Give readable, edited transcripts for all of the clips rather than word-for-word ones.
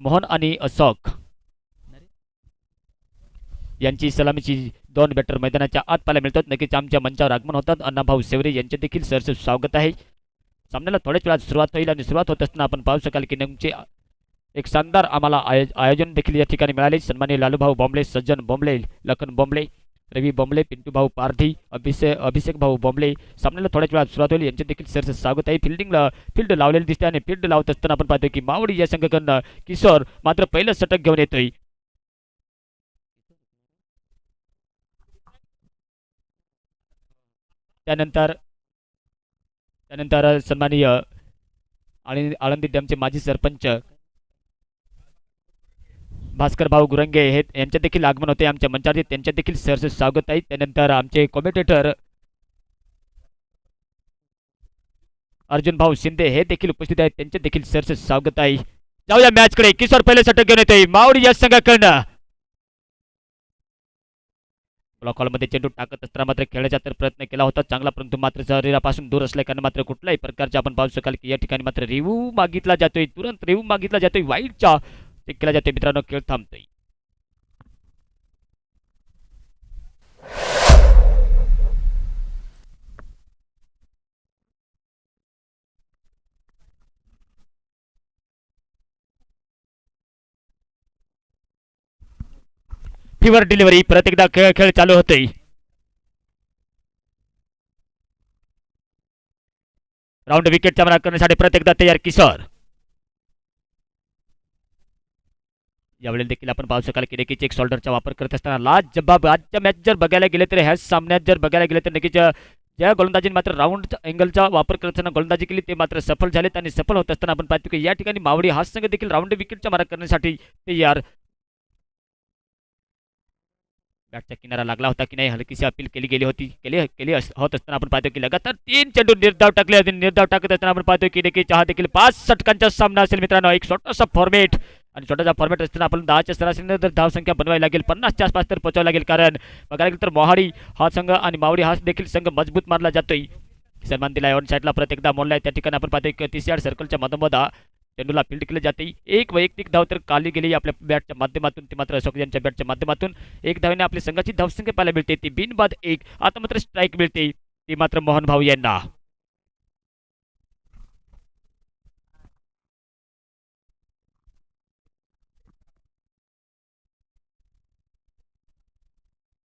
मोहन आणि अशोक यांची सलामीची दोन बॅटर मैदानाच्या आत पाहायला मिळतात. नक्कीच आमच्या मंचावर आगमन होतात. अण्णाभाऊ शेवरे यांचे देखील सहर्ष स्वागत आहे. सामन्याला थोड्याच वेळात सुरुवात होईल आणि सुरुवात होत असताना आपण पाहू शकाल की नेमके एक शानदार आम्हाला आयोजन देखील या ठिकाणी मिळाले. सन्माननीय लालूभाऊ बोंबले, सज्जन बोंबले, लखन बोंबले, रवी बोंबले, पिंटू भाऊ पारधी, अभिषेक भाऊ बोंबले. सामन्याला थोड्याच वेळात सुरुवात होईल. यांचे देखील सरस स्वागत आहे. फील्ड लावलेली दिसते आणि फील्ड लावत असताना आपण पाहतो की मावडी या संघाकडनं किशोर मात्र पहिलं षटक घेऊन येतोय. त्यानंतर त्यानंतर सन्माननीय आळंदी डॅमचे माजी सरपंच भास्कर भाऊ गुरंगे हे यांचे देखील आगमन होते आमच्या मंचावरती. त्यांचे देखील सहर्ष स्वागत आहे. त्यानंतर आमचे कॉमेंटेटर अर्जुन भाऊ शिंदे हे देखील उपस्थित आहेत. त्यांचे देखील सहर्ष स्वागत आहे. जाऊया मॅचकडे. किशोर पहिले षटक घेऊन येतोय मावडी या संघाकडनं. मध्ये चेंडू टाकत असताना मात्र खेळण्याचा तर प्रयत्न केला होता चांगला, परंतु मात्र शरीरापासून दूर असल्या कारण मात्र कुठल्याही प्रकारचे आपण पाहू शकाल की या ठिकाणी मात्र रिव्ह्यू मागितला जातोय. तुरंत रिव्ह्यू मागितला जातोय. वाईटचा चेक केला जातोय. मित्रांनो खेळ थांबतोय. फिवर डिलिव्हरी परत एकदा खेळ चालू होतोय. राऊंड विकेटचा मारा करण्यासाठी परत एकदा तयार किशोर. यावेळी देखील आपण पाहू शकाल की नक्कीच एक शोल्डरचा वापर करत असताना लाज जबाब आजच्या मॅच जर बघायला गेले तर ह्या सामन्यात जर बघायला गेले तर नक्कीच ज्या गोलंदाजीने मात्र राऊंड अँगलचा वापर करत असताना गोलंदाजी केली ते मात्र सफल झालेत आणि सफल होत असताना आपण पाहतो की या ठिकाणी मावडी हा संघ देखील राऊंड विकेटचा मारा करण्यासाठी तयार. बॅटच्या किनारा लागला होता की नाही हलकीशी अपील केली गेली होती केली होत असताना आपण पाहतो की लगातार 3 चेंडू निर्धाव टाकले होते. निर्धाव टाकत असताना आपण पाहतो की नक्कीच हा देखील 5 षटकांचा सामना असेल मित्रांनो. एक छोटासा फॉर्मेट आणि छोटासा फॉर्मेट असताना आपण 10च्या सरासरीने जर धावसंख्या बनवायला लागेल 50च्या आसपास तर पोहोचावं लागेल. कारण बघायला गेलं तर मोहाडी हा संघ आणि मावडी हा देखील संघ मजबूत मानला जातोय. सन्मान दिला ऑन साईडला परत एकदा मोडलाय. त्या ठिकाणी आपण पाहतो की 30 यार्ड सर्कलच्या मधोमध चेंडूला फील्ड केले जाते. एक वैयक्तिक धाव तर काढली गेली आपल्या बॅटच्या माध्यमातून. ती मात्र अशोक यांच्या बॅटच्या माध्यमातून एक धावेने आपल्या संघाची धावसंख्या पाहायला मिळते. ती बिनबाद एक. आता मात्र स्ट्राईक मिळते ती मात्र मोहन भाऊ यांना.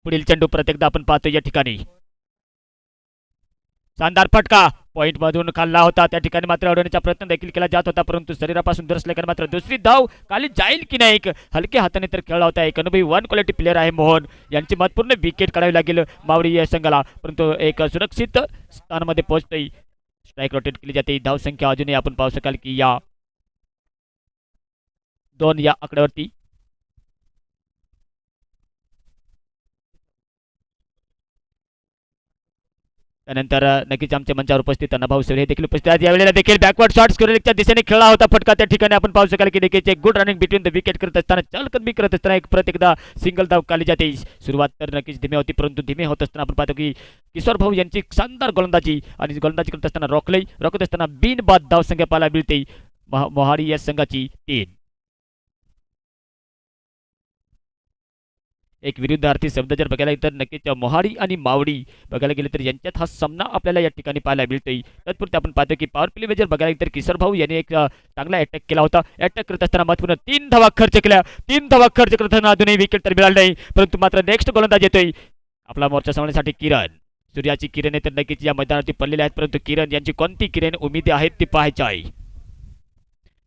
पुढील चेंडू परत एकदा आपण पाहतो या ठिकाणी शानदार फटका पॉइंट मधून खाल्ला होता. त्या ठिकाणी मात्र अडवण्याचा प्रयत्न देखील केला जात होता, परंतु शरीरापासून दूर असल्याने मात्र दुसरी धाव खाली जाईल की नाही हलक्या हाताने तर खेळला होता. एक अनुभवी वन क्वालिटी प्लेअर आहे मोहन. यांची महत्वपूर्ण विकेट काढावी लागेल मावडी या संघाला, परंतु एक सुरक्षित स्थानामध्ये पोहोचतोय. स्ट्राईक रोटेट केली जाते. धाव संख्या अजूनही आपण पाहू शकाल की या 2 या आकड्यावरती. त्यानंतर नक्कीच आमच्या मंचावर उपस्थित अण्णाभाऊ शेवरे देखील उपस्थित आहेत. यावेळेला देखील बॅकवर्ड शॉट स्कोरच्या दिशेने खेळला होता फटका. त्या ठिकाणी आपण पाहू शकाल की देखील एक good running between the wicket करत असताना चलकदमी करत असताना एक परत एकदा सिंगल धाव काढली जाते. सुरुवात तर नक्कीच धीमे होती, परंतु धीमे होत असताना आपण पाहतो की किशोर भाऊ यांची शानदार गोलंदाजी आणि गोलंदाजी करत असताना रोखत असताना बिनबाद धाव संख्या पाहायला मिळते मोहाडी या संघाची 3. एक विरुद्धार्थी शब्द जर बघायला गेलं तर नक्कीच मोहाडी आणि मावडी बघायला गेले तर यांच्यात हा सामना आपल्याला या ठिकाणी पाहायला मिळतोय. तत्पुरते आपण पाहतो की पॉवर प्ले जर बघायला गेलं तर किशोर भाऊ यांनी एक चांगला अटॅक केला होता. अटॅक करत असताना महत्वपूर्ण 3 धावा खर्च केल्या. 3 धावा खर्च करत असताना अजूनही विकेट तर मिळाली नाही, परंतु मात्र नेक्स्ट गोलंदाज येतोय आपला मोर्चा सांभाळण्यासाठी किरण. सूर्याची किरण तर नक्कीच या मैदानावरती पडलेले आहेत, परंतु किरण यांची कोणती किरण उमेदी आहेत ती पाहायची आहे.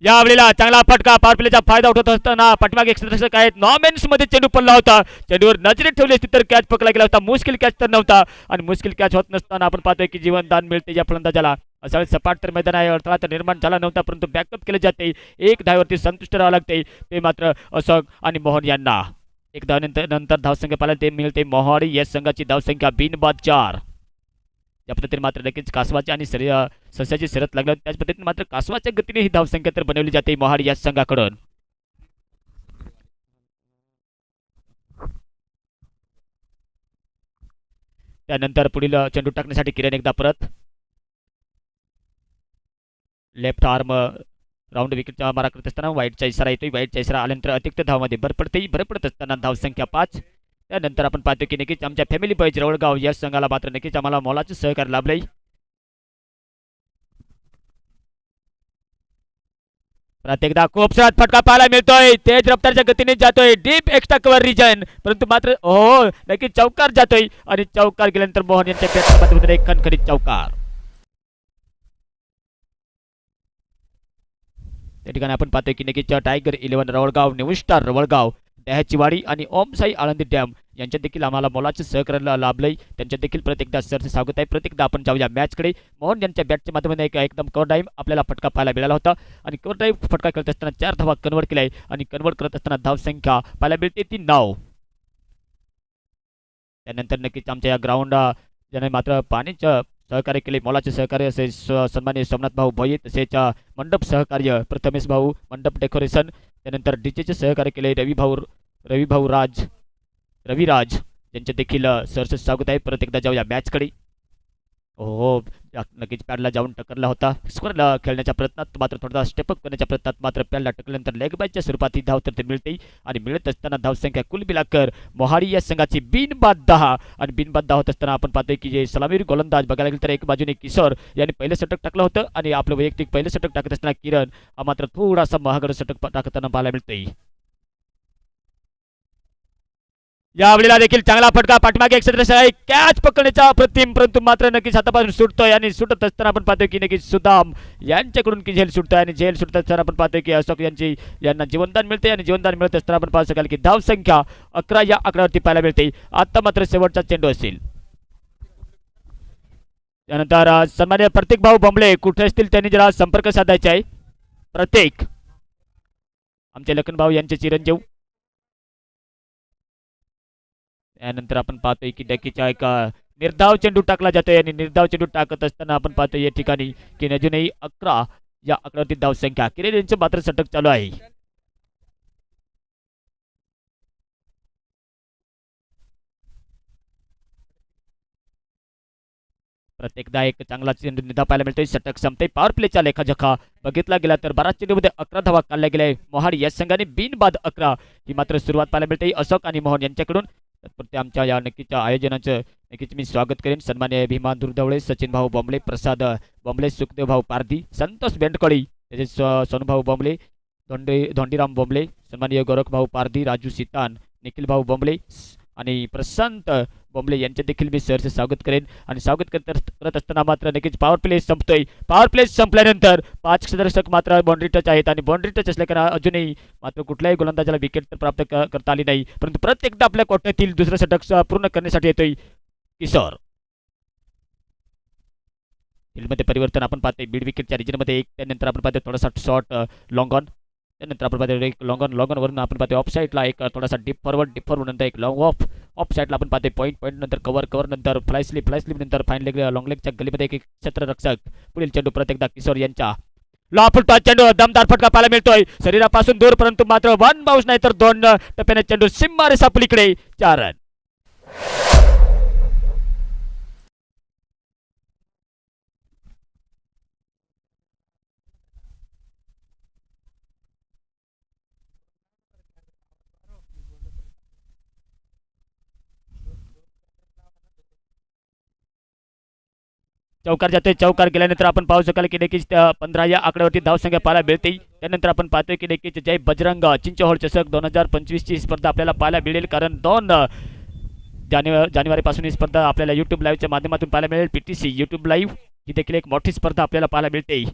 यावेळेला चांगला फटका पॉवर प्लेचा फायदा उठवत असताना पाठीमागे क्षेत्ररक्षक आहेत नॉमेन्स मध्ये चेंडू पडला होता. चेंडूवर नजरेत ठेवली असती तर कॅच पकडला गेला होता. मुश्किल कॅच तर नव्हता आणि मुश्किल कॅच होत नसताना आपण पाहतोय की जीवनदान मिळते या फलंदाजाला. असा सपाट तर मैदान आहे, अडथळा तर निर्माण झाला नव्हता, परंतु बॅकअप केले जाते. एक धावेवरती संतुष्ट राहावं लागते ते मात्र अशोक आणि मोहन यांना. एक धावनंतर धावसंख्या पाहायला ते मिळते मोहाडी या संघाची धावसंख्या बिनबाद 4. या पद्धतीने मात्र नक्कीच कासवाची आणि सस्याची शर्यत लागली. त्याच पद्धतीने मात्र कासवाच्या गतीने ही धावसंख्या तर बनवली जाते मोहाडी या संघाकडून. त्यानंतर पुढील चेंडू टाकण्यासाठी किरण एकदा परत लेफ्ट आर्म राऊंड विकेटचा मारा करत असताना वाईटचा इशारा येतोय. वाईटचा इशारा आल्यानंतर अतिरिक्त धावामध्ये भर पडते. भर पडत असताना धावसंख्या 5. त्यानंतर आपण पाहतो की नक्कीच आमच्या फॅमिली बॉयज रवळगाव या संघाला मात्र नक्कीच आम्हाला मोलाचं सहकार्य लाभलंय. प्रत्येकदा खूप सारा फटका पाहायला मिळतोय. तेज रफ्तारच्या गतीने जातोय डीप एक्स्ट्रा कव्हर रिजन, परंतु मात्र हो नक्कीच चौकार जातोय आणि चौकार गेल्यानंतर मोहन यांच्या बॅटमध्ये एक खणखणीत चौकार. त्या ठिकाणी आपण पाहतोय की नक्कीच टायगर 11 रवळगाव, न्यू स्टार रवळगाव, दह्याचीवाडी आणि ओम साई आळंदी डॅम यांच्यात देखील आम्हाला मोलाचं सहकार्य लाभलंय. त्यांच्यात देखील प्रत्येकदा सरचे स्वागत आहे. प्रत्येकदा आपण जाऊया मॅचकडे. मोहन यांच्या बॅटच्या माध्यमातून एकदम कव्हर टाईम आपल्याला फटका पाहायला मिळाला होता आणि कव्हर टाईम फटका करत असताना 4 धावा कन्वर्ट केलाय आणि कन्वर्ट करत असताना धावसंख्या पाहायला मिळते ती 9. त्यानंतर नक्कीच आमच्या या ग्राउंड ज्याने मात्र पाणीचं सहकार्य केले, मोलाचे सहकार्य असे सन्माननीय सोमनाथ भाऊ भोये, तसेच मंडप सहकार्य प्रथमेश भाऊ मंडप डेकोरेशन, त्यानंतर डीजेचे सहकार्य केले रविराज यांचे देखील सरसे स्वागत आहे. परत एकदा जाऊया मॅचकडे. हो नक्कीच पॅडला जाऊन टक्करला होता. स्कोअरला खेळण्याच्या प्रयत्नात मात्र थोडासा स्टेपअप करण्याच्या प्रयत्नात मात्र पॅडला टकल्यानंतर लेग बायच्या स्वरूपात ही धाव तर मिळते आणि मिळत असताना धावसंख्या कुल मिलाकर मोहाडी या संघाची बिनबाद 10 आणि बिनबाद 10 होत असताना आपण पाहतोय की जे सलामीर गोलंदाज बघायला गेलं तर एक बाजूने किशोर यांनी पहिलं षटक टाकलं होतं आणि आपलं वैयक्तिक पहिलं षटक टाकत असताना किरण हा मात्र थोडासा महागड षटक टाकताना पाहायला मिळतोय. यावेळेला देखील चांगला फटका पाठीमागे एक कॅच पकडण्याचा अप्रतिम, परंतु मात्र नक्कीच हातापासून सुटतोय आणि सुटत असताना आपण पाहतोय की नक्कीच सुदाम यांच्याकडून की झेल सुटतोय आणि झेल सुटत असताना आपण पाहतोय की अशोक यांना जीवनदान मिळते आणि जीवनदान मिळत असताना आपण पाहू शकाल की धावसंख्या 11 या आकड्यावरती पाहायला मिळते. आता मात्र शेवटचा चेंडू असेल. त्यानंतर सन्मान्य प्रतीक भाऊ बोंबले कुठे असतील त्यांनी जरा संपर्क साधायचा आहे. प्रत्येक आमचे लखन भाऊ यांचे चिरंजीव. त्यानंतर आपण पाहतोय की डकीच्या एक निर्धाव चेंडू टाकला जातोय आणि निर्धाव चेंडू टाकत असताना आपण पाहतोय या ठिकाणी की अजूनही 11 या आकड्यावरती धावसंख्या. किरण यांचं मात्र षटक चालू आहे. प्रत्येकदा एक चांगला चेंडू निधा पाहायला मिळतोय. षटक संपते. पॉवर प्लेच्या लेखाजोखा बघितला गेला तर 12 चेंडूमध्ये 11 धावा काढल्या गेल्या. मोहाडी या संघाने बिनबाद 11 ही मात्र सुरुवात पाहायला मिळते अशोक आणि मोहन यांच्याकडून. तत्पुरते आमच्या या नक्कीच्या आयोजनाचं नक्कीच मी स्वागत करेन. सन्मान्य भीमा दुर्दवळे, सचिन भाऊ बोंबले, प्रसाद बोंबले, सुखदेव भाऊ पारधी, संतोष बेंडकळी, तसेच सोनूभाऊ बोंबले, धोंडीराम बोंबले, सन्मान्य गोरख भाऊ पारधी, राजू सीतान, निखिल भाऊ बोंबले आणि प्रशांत बोंबले यांचे देखील मी सरचे स्वागत करेन. आणि स्वागत करत असताना मात्र नक्कीच पॉवर प्ले संपतोय. पॉवर प्ले संपल्यानंतर 5 क्षेत्ररक्षक मात्र बाउंड्री टच आहेत आणि बाउंड्री टच असल्याने अजूनही मात्र कुठल्याही गोलंदाजाला विकेट तर प्राप्त करता आली नाही, परंतु प्रत्येकदा आपल्या कोट्यातील दुसरं षटक पूर्ण करण्यासाठी येतोय किशोर. फील्डमध्ये परिवर्तन आपण पाहतोय बीड विकेटच्या रिजनमध्ये एक. त्यानंतर आपण पाहतोय थोडासा शॉर्ट लॉंग ऑन. त्यानंतर आपण पाहतोय एक लॉंग ऑन वरून आपण पाहतोय ऑफ साईडला एक थोडासा डिप फॉरवर्ड नंतर एक लॉंग ऑफ साईडला आपण पाहतोय पॉईंट नंतर कव्हर नंतर फ्लाय स्लिप नंतर फाईन लेग लॉंग लेगच्या गलीमध्ये एक क्षेत्ररक्षक. पुढील चेंडू प्रत्येकदा किशोर यांच्या फुलटॉस चेंडू दमदार फटका पाहायला मिळतोय शरीरापासून दूर, परंतु मात्र 1 बाउन्स नाही तर 2 टप्प्याने चेंडू सिम्मा सापलीकडे 4 रन. चौकार जातोय. चौकार गेल्यानंतर आपण पाहू शकाल की नक्कीच 15 या आकड्यावरती धावसंख्या पाहायला मिळते. त्यानंतर आपण पाहतोय की नक्कीच जय बजरंग चिंचोहोळ चषक 2025 ची स्पर्धा आपल्याला पाहायला मिळेल, कारण 2 जानेवारीपासून ही स्पर्धा आपल्याला यूट्यूब लाईव्हच्या माध्यमातून पाहायला मिळेल. PTC यूट्यूब लाईव्ह ही देखील एक मोठी स्पर्धा आपल्याला पाहायला मिळते.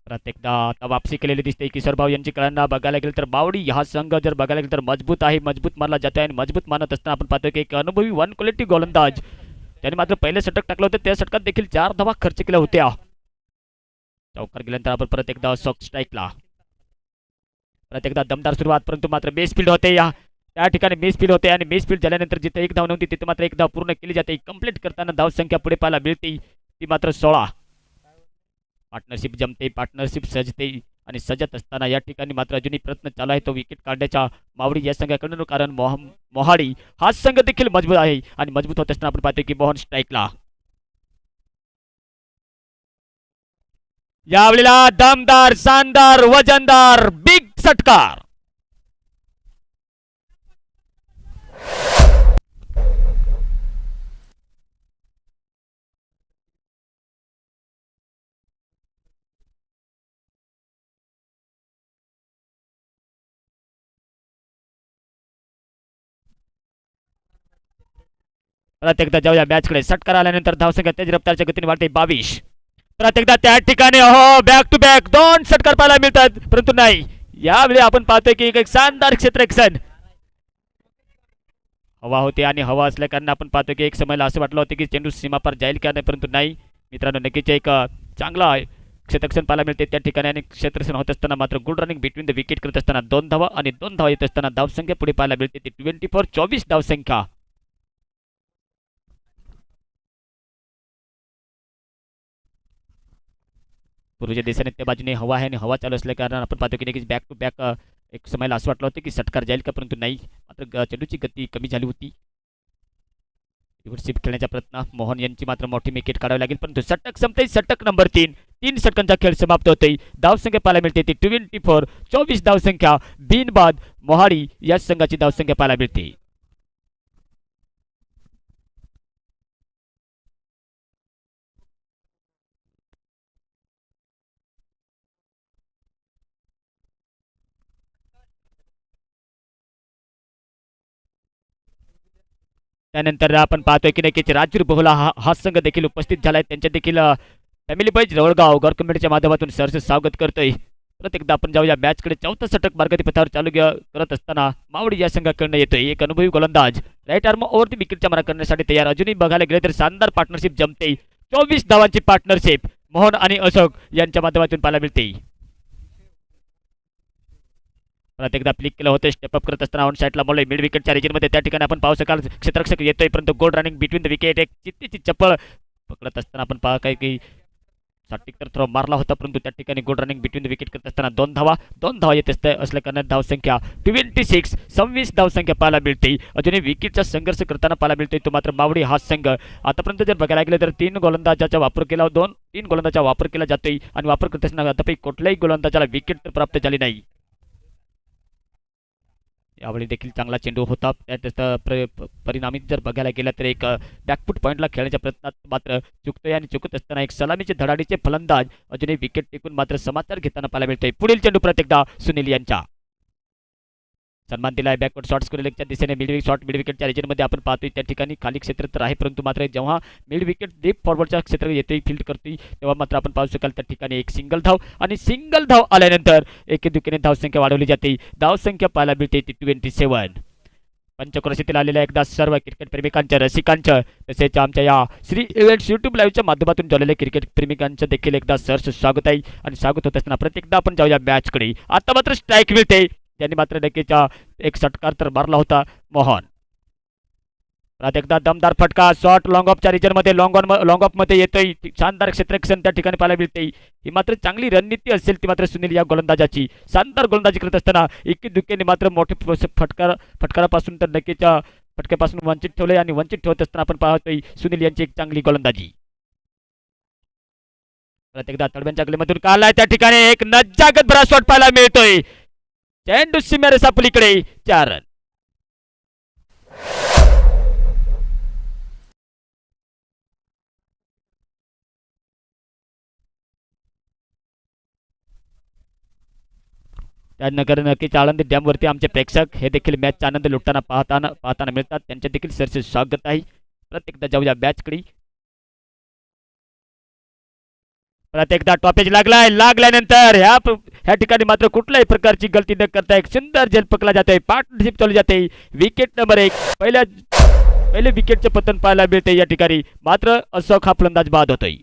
प्रत्येकदा आता वापसी केलेली दिसते किशोर भाऊ यांची. कळांना बघायला गेलं तर बावडी हा संघ जर बघायला गेलं तर मजबूत आहे, मजबूत मानला जातो आहे आणि मजबूत मानत असताना आपण पाहतोय की एक अनुभवी 1 क्वालिटी गोलंदाज त्याने मात्र पहिले षटक टाकलं होतं. त्या षटकात देखील 4 धावा खर्च केल्या होत्या. चौकार गेल्यानंतर आपण परत एकदा स्ट्राईकला परत एकदा दमदार सुरुवात, परंतु मात्र मिसफील्ड होते. त्या ठिकाणी मिसफील्ड होते आणि मिसफील्ड झाल्यानंतर जिथे 1 धाव नव्हती तिथे मात्र 1 धाव पूर्ण केली जाते. कंप्लीट करताना धाव संख्या पुढे पाहायला मिळते ती मात्र 16. पार्टनरशिप जमते, पार्टनरशिप सजते आणि सजत असताना या ठिकाणी मात्र अजूनही प्रयत्न चालू आहे तो विकेट काढण्याचा मावडी या संघाकडून, कारण मोहाडी हा संघ देखील मजबूत आहे आणि मजबूत होत असताना आपण पाहतोय की मोहन स्ट्राईकला यावेळेला दमदार शानदार वजनदार बिग षटकार. परत एकदा जाऊया मॅचकडे. षटकार आल्यानंतर धावसंख्या तेज रफ्तारच्या गतीने वाढते 22. परत एकदा त्या ठिकाणी हो बॅक टू बॅक दोन षटकार पाहायला मिळतात, परंतु नाही यावेळी आपण पाहतोय की एक शानदार क्षेत्ररक्षण. हवा होते आणि हवा असल्या कारण आपण पाहतो की एक समयला असं वाटलं होतं की चेंडू सीमापार जाईल का नाही, परंतु नाही मित्रांनो. नक्कीच एक चांगला क्षेत्ररक्षण पाहायला मिळते त्या ठिकाणी. आणि क्षेत्ररक्षण होत असताना मात्र good running between the wicket करत असताना 2 धावा आणि 2 धावा येत असताना धावसंख्या पुढे पाहायला मिळते ती 24 धावसंख्या. पूर्वीच्या दिशेने त्या बाजूने हवा आहे आणि हवा चालू असल्या कारण आपण पाहतो की नक्कीच बॅक टू बॅक एक समयला असं वाटलं होतं की षटकार जाईल का, परंतु नाही मात्र चेंडूची गती कमी झाली होती. रिव्हर्सिप खेळण्याचा प्रयत्न मोहन यांची मात्र मोठी विकेट काढावी लागेल, परंतु षटक संपते. षटक नंबर 3. 3 षटकांचा खेळ समाप्त होते. धावसंख्या पाहायला मिळते ती 24 धावसंख्या. बिनबाद मोहाडी या संघाची धावसंख्या पाहायला मिळते. त्यानंतर आपण पाहतोय की नक्कीच राजूर बहुला हा संघ देखील उपस्थित झालाय. त्यांच्या देखील फॅमिली पैज रवळगाव गौर कमिटीच्या माध्यमातून सरसे स्वागत करतोय. परत एकदा आपण जाऊया मॅचकडे. चौथा षटक मार्गती पथावर चालू करत असताना मावडी या संघाकडनं येतोय एक अनुभवी गोलंदाज. राईट आर्म ओव्हर द विकेटच्या मारा करण्यासाठी तयार. अजूनही बघायला गेले तर शानदार पार्टनरशिप जमते. 24 धावांची पार्टनरशिप मोहन आणि अशोक यांच्या माध्यमातून पाहायला मिळते. परत एकदा फ्लिक केलं होतं स्टेप अप करत असताना ऑन साईडला मला मिड विकेटच्या रिजनमध्ये त्या ठिकाणी आपण पाहू शकाल क्षेत्ररक्षक येतोय, परंतु गोल रनिंग बिटवीन द विकेट एक चित्तीची चप्पल पकडत असताना आपण पहा काय की साटिक तर थ्रो मारला होता, परंतु त्या ठिकाणी गोल रनिंग बिटवीन द विकेट करत असताना 2 धावा येत असते असल्या कारणाने धावसंख्या 26 धावसंख्या पाहायला मिळते. अजूनही विकेटचा संघर्ष करताना पाहायला मिळते तो मात्र मावडी हा संघ. आतापर्यंत जर बघायला गेलं तर 3 गोलंदाजाचा वापर केला 3 गोलंदाजाचा वापर केला जातोय आणि वापर करत असताना आतापैकी कुठल्याही गोलंदाजाला विकेट तर प्राप्त झाली नाही. यावेळी देखील चांगला चेंडू होता. परिणामी जर बघायला गेला तर एक बॅकफूट पॉईंटला खेळण्याच्या प्रयत्नात मात्र चुकतोय आणि चुकत असताना एक सलामीचे धडाडीचे फलंदाज अजूनही विकेट टेकून मात्र समाचार घेताना पाहायला मिळतोय. पुढील चेंडू परत एकदा सुनील यांचा सन्मान दिलाय. बॅकवर्ड शॉट्स करेलच्या दिशेने मिड विकेटच्या रिजनमध्ये आपण पाहतोय त्या ठिकाणी खाली क्षेत्र तर आहे, परंतु मात्र जेव्हा मिड विकेट डीप फॉरवर्डच्या क्षेत्र येतोय फील्ड करतोय तेव्हा मात्र आपण पाहू शकाल त्या ठिकाणी एक सिंगल धाव आणि सिंगल धाव आल्यानंतर एके दुकीने धावसंख्या वाढवली जाते. धावसंख्या पाहायला मिळते ती 27. पंचक्रोशीतील आलेल्या एकदा सर्व क्रिकेट प्रेमिकांच्या रसिकांच्या तसेच आमच्या या श्री इव्हेंट्स यूट्यूब लाईव्हच्या माध्यमातून जोडलेल्या क्रिकेट प्रेमिकांचं देखील एकदा सरस स्वागत आहे. आणि स्वागत होत असताना प्रत्येकदा आपण जाऊया मॅचकडे. आता मात्र स्ट्राईक मिळते, त्यांनी मात्र नक्कीच एक षटकार तर मारला होता मोहन. परत एकदा दमदार फटका शॉट लॉंग ऑफच्या रिजनमध्ये लॉंग ऑफ मध्ये येतोय. शानदार क्षेत्ररक्षण त्या ठिकाणी पाहायला मिळते. ही मात्र चांगली रणनीती असेल ती मात्र सुनील या गोलंदाजाची. शानदार गोलंदाजी करत असताना इक्की दुक्क्याने मात्र मोठे फटकारापासून तर नक्कीच फटक्यापासून वंचित ठेवले आणि वंचित ठेवत असताना आपण पाहतोय सुनील यांची एक चांगली गोलंदाजी. परत एकदा तडव्यांच्या गलीमधून काढलाय त्या ठिकाणी एक नज्जागत भरा शॉट पाहायला मिळतोय. चेंडू सीमेरेषा पलीकडे 4 रन. त्यानंतर नक्कीच आळंदी डॅमवरती आमचे प्रेक्षक हे देखील मॅचचा आनंद लुटताना पाहताना मिळतात, त्यांचे देखील सरसे स्वागत आहे. प्रत्येकदा जाऊया मॅचकडे. प्रत्येकदा टॉपेज लागल्यानंतर ह्या ठिकाणी मात्र कुठल्याही प्रकारची गलती न करता एक सुंदर झेल पकडला जातोय. पार्टनरशिप चालू जाते. विकेट नंबर 1 पहिले विकेटचे पतन पाहायला मिळते या ठिकाणी मात्र अशोक हा फलंदाज बाद होतोय.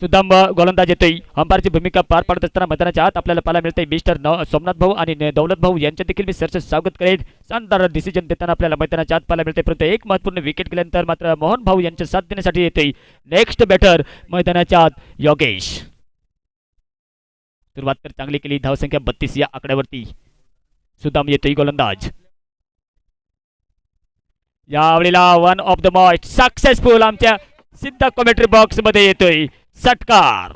सुदाम गोलंदाज येतोय. अंपायरची भूमिका पार पाडत असताना मैदानाच्या आत आपल्याला पाहायला मिळतंय मिस्टर सोमनाथ भाऊ आणि दौलत भाऊ यांचे देखील मी सरचं स्वागत करेन. शानदार डिसिजन देताना आपल्याला मैदानाच्या आत पाहायला मिळते. परंतु एक महत्त्वपूर्ण विकेट गेल्यानंतर मात्र मोहन भाऊ यांच्या साथ देण्यासाठी येतोय नेक्स्ट बॅटर मैदानाच्या आत योगेश. सुरुवात तर चांगली केली. धावसंख्या 32 या आकड्यावरती सुदाम येतोय गोलंदाज. यावेळेला one of the match successful आमच्या सिद्धा कॉमेंट्री बॉक्स मध्ये येतोय षटकार.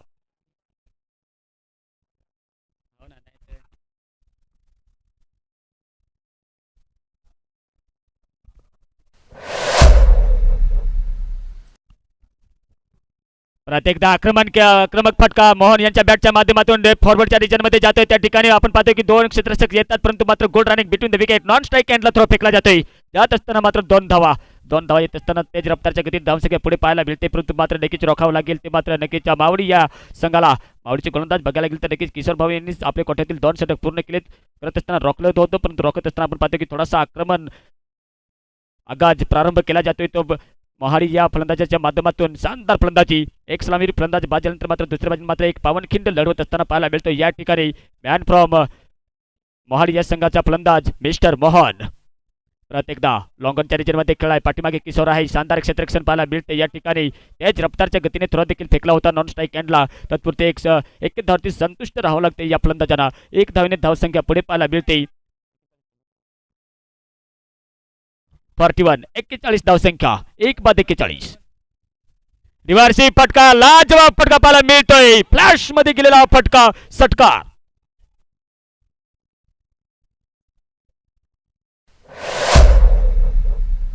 प्रत्येकदा आक्रमक फटका मोहन यांच्या बॅटच्या माध्यमातून फॉरवर्डच्या रिजन मध्ये जातोय. त्या ठिकाणी आपण पाहतो की दोन क्षेत्ररक्षक येतात परंतु मात्र गोल running between the wicket non strike एंडला थ्रो फेकला जातोय. जात असताना मात्र दोन धावा येत असताना तेज रफ्तारच्या गतीत धावसंख्या पुढे पाहायला मिळते. परंतु मात्र नक्कीच रोखावं लागेल ते मात्र नक्कीच मावडी या संघाला. मावडीचे गोलंदाज बघायला गेले तर नक्कीच किशोर भाऊ यांनी आपल्या कोट्यातील 2 षटक पूर्ण केलेत. करत असताना रोखलं होतं परंतु रोखत असताना आपण पाहतो की थोडासा आक्रमण आगाज प्रारंभ केला जातोय. तो मोहाडी या फलंदाजाच्या माध्यमातून शानदार फलंदाजी. एक सलामीर फलंदाज बाद झाल्यानंतर मात्र दुसऱ्या बाजून मात्र एक पावनखिंड लढवत असताना पाहायला मिळतो. या ठिकाणी मॅन फ्रॉम मोहाडी या संघाचा फलंदाज मिस्टर मोहन. प्रत्येकदा लॉंगनच्या रिजनमध्ये खेळाय. पाठीमागे किशोर आहे. शानदार क्षेत्ररक्षण पाहायला मिळते. या ठिकाणी तेज रफ्तारच्या गतीने थ्रो देखील फेकला होता नॉन स्ट्राईक एंडला. तत्पुरते एक धावती संतुष्ट राहावं लागते या फलंदाजांना. एक धावेने धावसंख्या पुढे पाहायला मिळते. 41 धावसंख्या 1/41. रिव्हर्सी फटका लाजवाब फटका पाहायला मिळतोय. फ्लॅश मध्ये गेलेला फटका षटकार.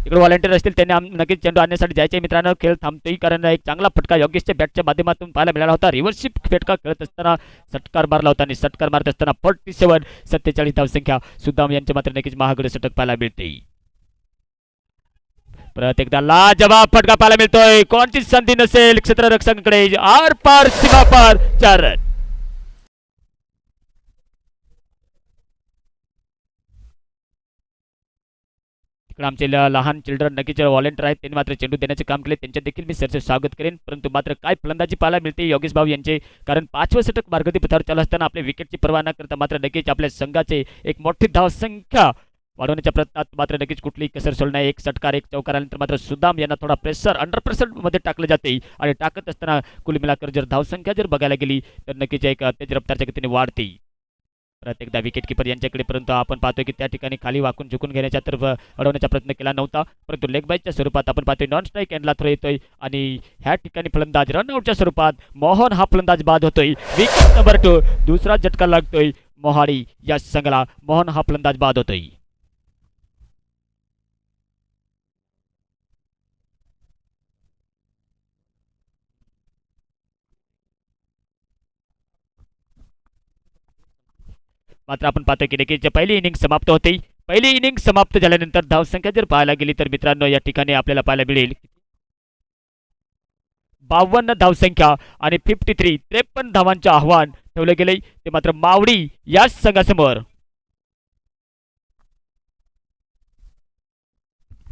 इकडे व्हॉलेंटियर असतील त्यांनी नक्कीच चेंडू आणण्यासाठी जायचे मित्रांनो. खेळ थांबतोय कारण एक चांगला फटका योगेशच्या बॅटच्या माध्यमातून पाहायला मिळाला होता. रिव्हर्सी फटका खेळत असताना षटकार मारला होता आणि षटकार मारत असताना 47 धावसंख्या सुदाम यांचे मात्र नक्कीच महागड षटक पाहायला मिळते. प्रत्येकदा लाजवाब फटका पाहायला मिळतोय. कोणती संधी नसेल क्षेत्ररक्षकांकडे. आर पार सीमा पार 4 रन. तिकडे आमचे लहान चिल्ड्रन नक्कीच व्हॉलेंटियर आहेत. त्यांनी मात्र चेंडू देण्याचे काम केले. त्यांच्या देखील मी सरचे स्वागत करेन. परंतु मात्र काय फलंदाजी पाहायला मिळते योगेश भाऊ यांचे. कारण 5वं षटक मार्गदी पथावर चालू असताना आपल्या विकेटची पर्वा न करता मात्र नक्कीच आपल्या संघाचे एक मोठी धावसंख्या वाढवण्याच्या प्रयत्नात मात्र नक्कीच कुठलीही कसर सोडणार. एक षटकार एक चौकार आल्यानंतर मात्र सुदाम यांना थोडा अंडर प्रेशर मध्ये टाकलं जाते आणि टाकत असताना कुल मिलाकर जर धावसंख्या जर बघायला गेली तर नक्कीच एक तेज रफ्तारच्या गतीने वाढते. प्रत्येकदा विकेट किपर यांच्याकडे. परंतु आपण पाहतोय की त्या ठिकाणी खाली वाकून झुकून घेण्याच्या तर अडवण्याचा प्रयत्न केला नव्हता. परंतु लेग बायच्या स्वरूपात आपण पाहतोय नॉन स्ट्राईक एंडला थ्रो येतोय आणि ह्या ठिकाणी फलंदाज रनआउटच्या स्वरूपात मोहन हा फलंदाज बाद होतोय. विकेट नंबर 2 दुसरा झटका लागतोय मोहाडी या संघाला. मोहन हा फलंदाज बाद होतोय. मात्र आपण पाहतो की नक्कीच पहिली इनिंग समाप्त होते. पहिली इनिंग समाप्त झाल्यानंतर धावसंख्या जर पाहायला गेली तर मित्रांनो या ठिकाणी आपल्याला पाहायला मिळेल 52 धावसंख्या आणि 53 धावांचे आव्हान ठेवले गेले. ते मात्र मावडी या संघासमोर.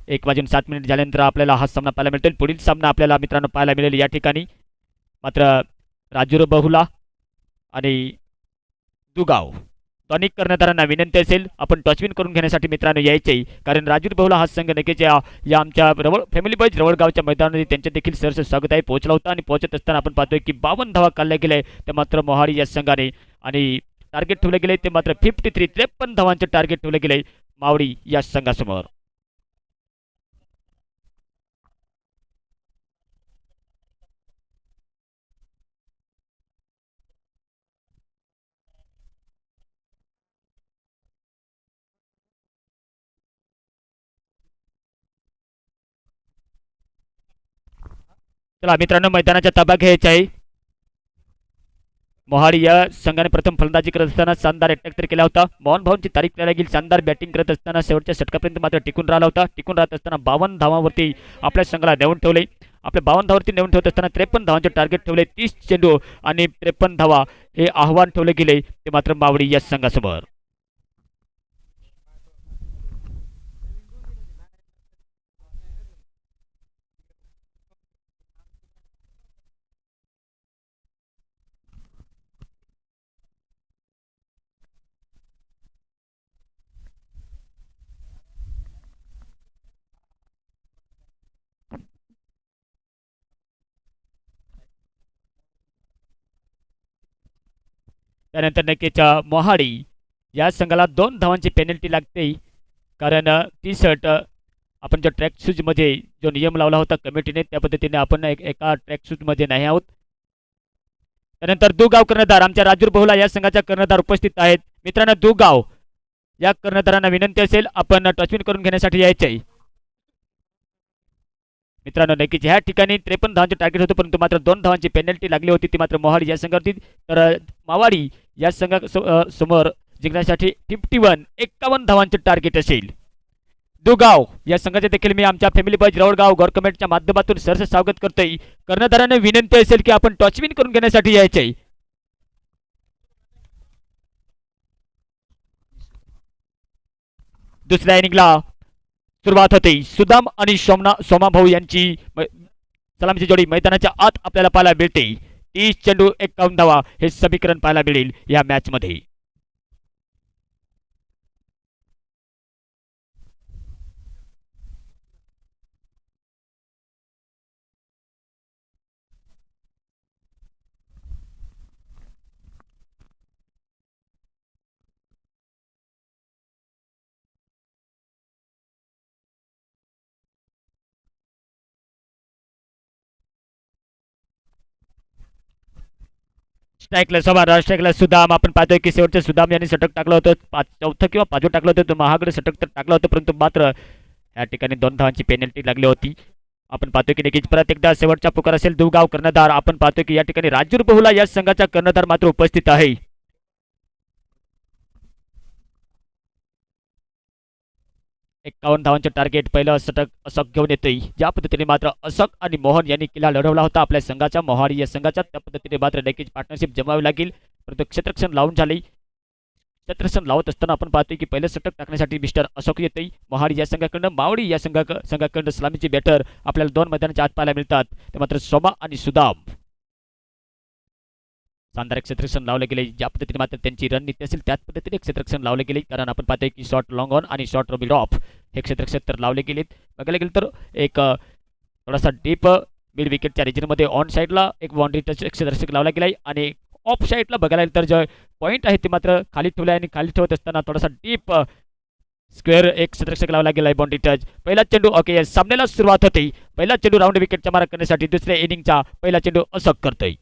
1:07 झाल्यानंतर आपल्याला हा सामना पाहायला मिळतो. पुढील सामना आपल्याला मित्रांनो पाहायला मिळेल या ठिकाणी मात्र राजूर बहुला आणि दुगाव दोन्ही कर्णधारांना विनंती असेल आपण टॉचविन करून घेण्यासाठी मित्रांनो यायचे. कारण राजूर बहुला हा संघ नक्कीच या आमच्या फॅमिली बॉयज रवळगावच्या मैदानामध्ये त्यांचे देखील सरस स्वागत आहे. पोहोचला होता आणि पोहोचत असताना आपण पाहतोय की 52 धावा काढल्या गेले ते मात्र मोहाडी या संघाने आणि टार्गेट ठेवले गेले ते मात्र 53 धावांचे टार्गेट ठेवले गेले मावडी या संघासमोर. चला मित्रांनो मैदानाचा ताबा घ्यायचा आहे. मोहाडी या संघाने प्रथम फलंदाजी करत असताना शानदार अटॅक तर केला होता. मोहन भाऊंची तारीख करायला गेली. शानदार बॅटिंग करत असताना शेवटच्या षटकापर्यंत मात्र टिकून राहिला होता. टिकून राहत असताना 52 धावांवरती आपल्या संघाला नेऊन ठेवले. आपल्या 52 धावांवरती नेऊन ठेवत असताना 53 धावांचे टार्गेट ठेवले. 30 चेंडू आणि 53 धावा हे आव्हान ठेवले गेले ते मात्र मावडी या संघासमोर. त्यानंतर नक्कीच मोहाडी या संघाला 2 धावांची पेनल्टी लागते, कारण टी शर्ट आपण जो ट्रॅक शूजमध्ये जो नियम लावला होता कमिटीने त्या पद्धतीने आपण एका ट्रॅक शूजमध्ये नाही आहोत. त्यानंतर दुगाव कर्णधार आमच्या राजूर बहुला या संघाच्या कर्णधार उपस्थित आहेत. मित्रांनो, दुगाव या कर्णधारांना विनंती असेल आपण टचविन करून घेण्यासाठी यायचे. मित्रांनो, नक्कीच ह्या ठिकाणी 53 धावांचे टार्गेट होतं, परंतु मात्र 2 धावांची पेनल्टी लागली होती, ती मात्र मोहाडी या संघावरती. तर मावाडी या संघा समोर जिंकण्यासाठी 51 धावांचे टार्गेट असेल. दुगाव या संघाचे देखील मी आमच्या फॅमिली बॉयज रवळगाव गव्हर्नमेंटच्या माध्यमातून सहर्ष स्वागत करतोय. कर्णधारांना विनंती असेल की आपण टॉचविन करून घेण्यासाठी यायचे. दुसऱ्या इनिंगला सुरुवात होते. सुदाम आणि सोमाभाऊ यांची सलामीची जोडी मैदानाच्या आत आपल्याला पाहायला मिळते. 30 चेंडू 51 धावा हे समीकरण पाहायला मिळेल या मॅच मध्ये. स्ट्राईकला सुदाम आपण पाहतोय की शेवटच्या सुदाम यांनी षटक टाकलं होतं. चौथं किंवा पाचवं टाकलं होतं, महागडे षटक तर टाकलं होतं, परंतु मात्र या ठिकाणी 2 धावांची पेनल्टी लागली होती. आपण पाहतोय की नक्कीच परत एकदा शेवटचा पुकार असेल. दुगाव कर्णधार आपण पाहतोय की या ठिकाणी राजूर बहुला या संघाचा कर्णधार मात्र उपस्थित आहे. 51 धावांचे टार्गेट पहिलं षटक अशोक घेऊन येते. ज्या पद्धतीने मात्र अशोक आणि मोहन यांनी किल्ला लढवला होता आपल्या संघाच्या मोहाडी या संघाच्या, त्या पद्धतीने मात्र नक्कीच पार्टनरशिप जमावी लागेल. परंतु क्षेत्ररक्षण लावून झाले. क्षेत्ररक्षण लावत असताना आपण पाहतोय की पहिलं षटक टाकण्यासाठी मिस्टर अशोक येते मोहाडी या संघाकडनं. मावडी या संघाकडनं सलामीचे बॅटर आपल्याला 2 मैदानाच्या आत पाहायला मिळतात. ते मात्र सोमा आणि सुदाम शानदार क्षेत्ररक्षण लावले गेले. ज्या पद्धतीने मात्र त्यांची रणनीती असेल त्याच पद्धतीने क्षेत्ररक्षण लावले गेले, कारण आपण पाहतोय की शॉर्ट लॉंग ऑन आणि शॉर्ट मिड ऑफ हे क्षेत्ररक्षण तर लावले गेलेत. बघायला गेलं तर एक थोडासा डीप मिड विकेटच्या रिजनमध्ये ऑन साईडला एक बाउंड्री टच क्षेत्ररक्षक लावला गेलाय, आणि ऑफ साईडला बघायला गेलं तर जे पॉईंट आहे ते मात्र खाली ठेवले आहे, आणि खाली ठेवत असताना थोडासा डीप स्क्वेअर एक क्षेत्ररक्षक लावला गेलाय बाउंड्री टच. पहिला चेंडू ओके, सामन्याला सुरुवात होते. पहिला चेंडू राऊंड विकेटच्या मारा करण्यासाठी दुसऱ्या इनिंगचा पहिला चेंडू अशोक करतोय.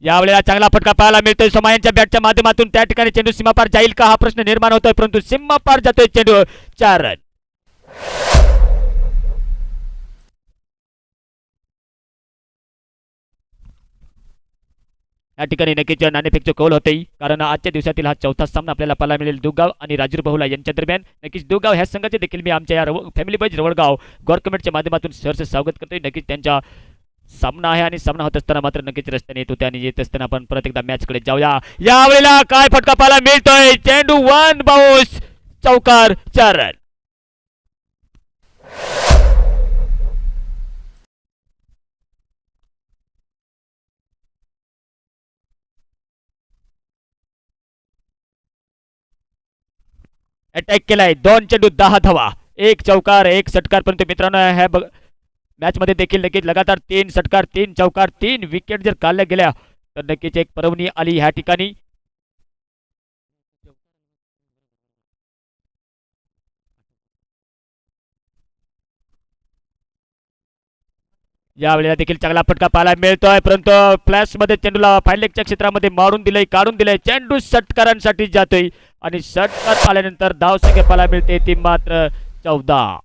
यावेळेला चांगला फटका पाहायला मिळतोय सोमा यांच्या बॅटच्या माध्यमातून. त्या ठिकाणी चेंडू सीमापार जाईल का हा प्रश्न निर्माण होतोय, परंतु सीमापार जातोय चेंडू. 4 रन. या ठिकाणी नक्कीच नाणेफेकचे कौल होते, कारण आजच्या दिवसातील हा चौथा सामना आपल्याला पाहायला मिळेल दुगाव आणि राजूर बहुला यांच्या दरम्यान. नक्कीच दुगाव ह्या संघाचे देखील मी आमच्या या फॅमिली बॉयज रवळगाव गव्हर्नमेंटच्या माध्यमातून सहर्ष स्वागत करतोय. नक्कीच त्यांच्या सामना आहे, आणि सामना होत असताना मात्र नक्कीच रस्त्याने येत होते, आणि येत असताना आपण परत एकदा मॅच कडे जाऊया. यावेळेला काय फटका पाहायला मिळतोय, चेंडू 1 बाउन्स, चौकार, 4 रन. अटॅक केलाय, 2 चेंडू 10 धावा, 1 चौकार 1 षटकार. परंतु मित्रांनो ह्या मॅच मध्ये देखील नक्कीच लगातार 3 षटकार 3 चौकार 3 विकेट जर काढल्या गेल्या तर नक्कीच एक पर्वणी आली ह्या ठिकाणी. यावेळेला देखील चांगला फटका पाहायला मिळतोय, परंतु फ्लॅश मध्ये चेंडूला फाईनलेगच्या क्षेत्रामध्ये मारून दिलंय, काढून दिलंय. चेंडू षटकारांसाठी जातोय, आणि षटकार आल्यानंतर धावसंख्या पाहायला मिळते ती मात्र 14.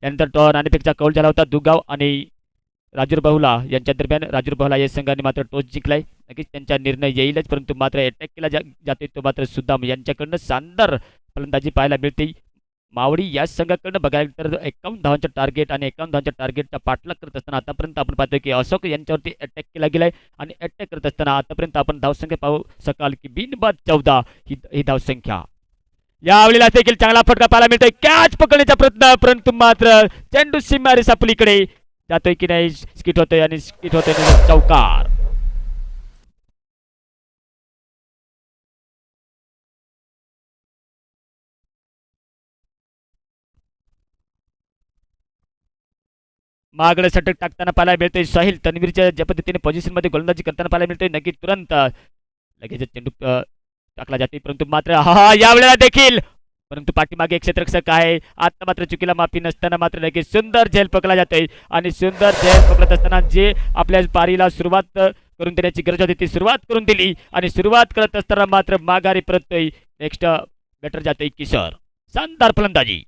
त्यानंतर टॉस नाणेफेकचा कौल झाला होता दुगाव आणि राजूर बहुला यांच्या दरम्यान. राजूर बहुला या संघाने मात्र टॉस जिंकलाय. नक्कीच त्यांचा निर्णय येईलच, परंतु मात्र अटॅक केला जातोय तो मात्र सुद्दाम यांच्याकडनं शानदार फलंदाजी पाहायला मिळते. मावडी या संघाकडनं बघायला तर 51 धावांचं टार्गेट, आणि 51 धावांच्या टार्गेटचा पाठलाग करत असताना आतापर्यंत आपण पाहतोय की अशोक यांच्यावरती अटॅक केला गेलाय, आणि अटॅक करत असताना आतापर्यंत आपण धावसंख्या पाहू शकाल की बिनबाद 14 ही धावसंख्या. यावेळेला देखील चांगला फटका पाहायला मिळतोय, कॅच पकडण्याचा प्रयत्न, परंतु मात्र चेंडू सीमारे सापलीकडे जातोय की नाही, स्किट होतोय, आणि स्किट होतोय चौकार. मागडे षटक टाकताना पाहायला मिळतोय साहिल तन्वीरच्या ज्या पद्धतीने पोझिशनमध्ये गोलंदाजी करताना पाहायला मिळतोय नक्की तुरंत लगेच चेंडू टाकला जाते परंतु मात्र हा यावेळेला देखील परंतु पाठीमागे एक क्षेत्ररक्षक आहे आता मात्र चुकीला माफी नसताना मात्र लगेच सुंदर झेल पकडला जातोय आणि सुंदर झेल पकडत असताना जे आपल्या पारीला सुरुवात करून देण्याची गरज होती ती सुरुवात करून दिली आणि सुरुवात करत असताना मात्र माघारी परततोय नेक्स्ट बॅटर जातोय किशोर शानदार फलंदाजी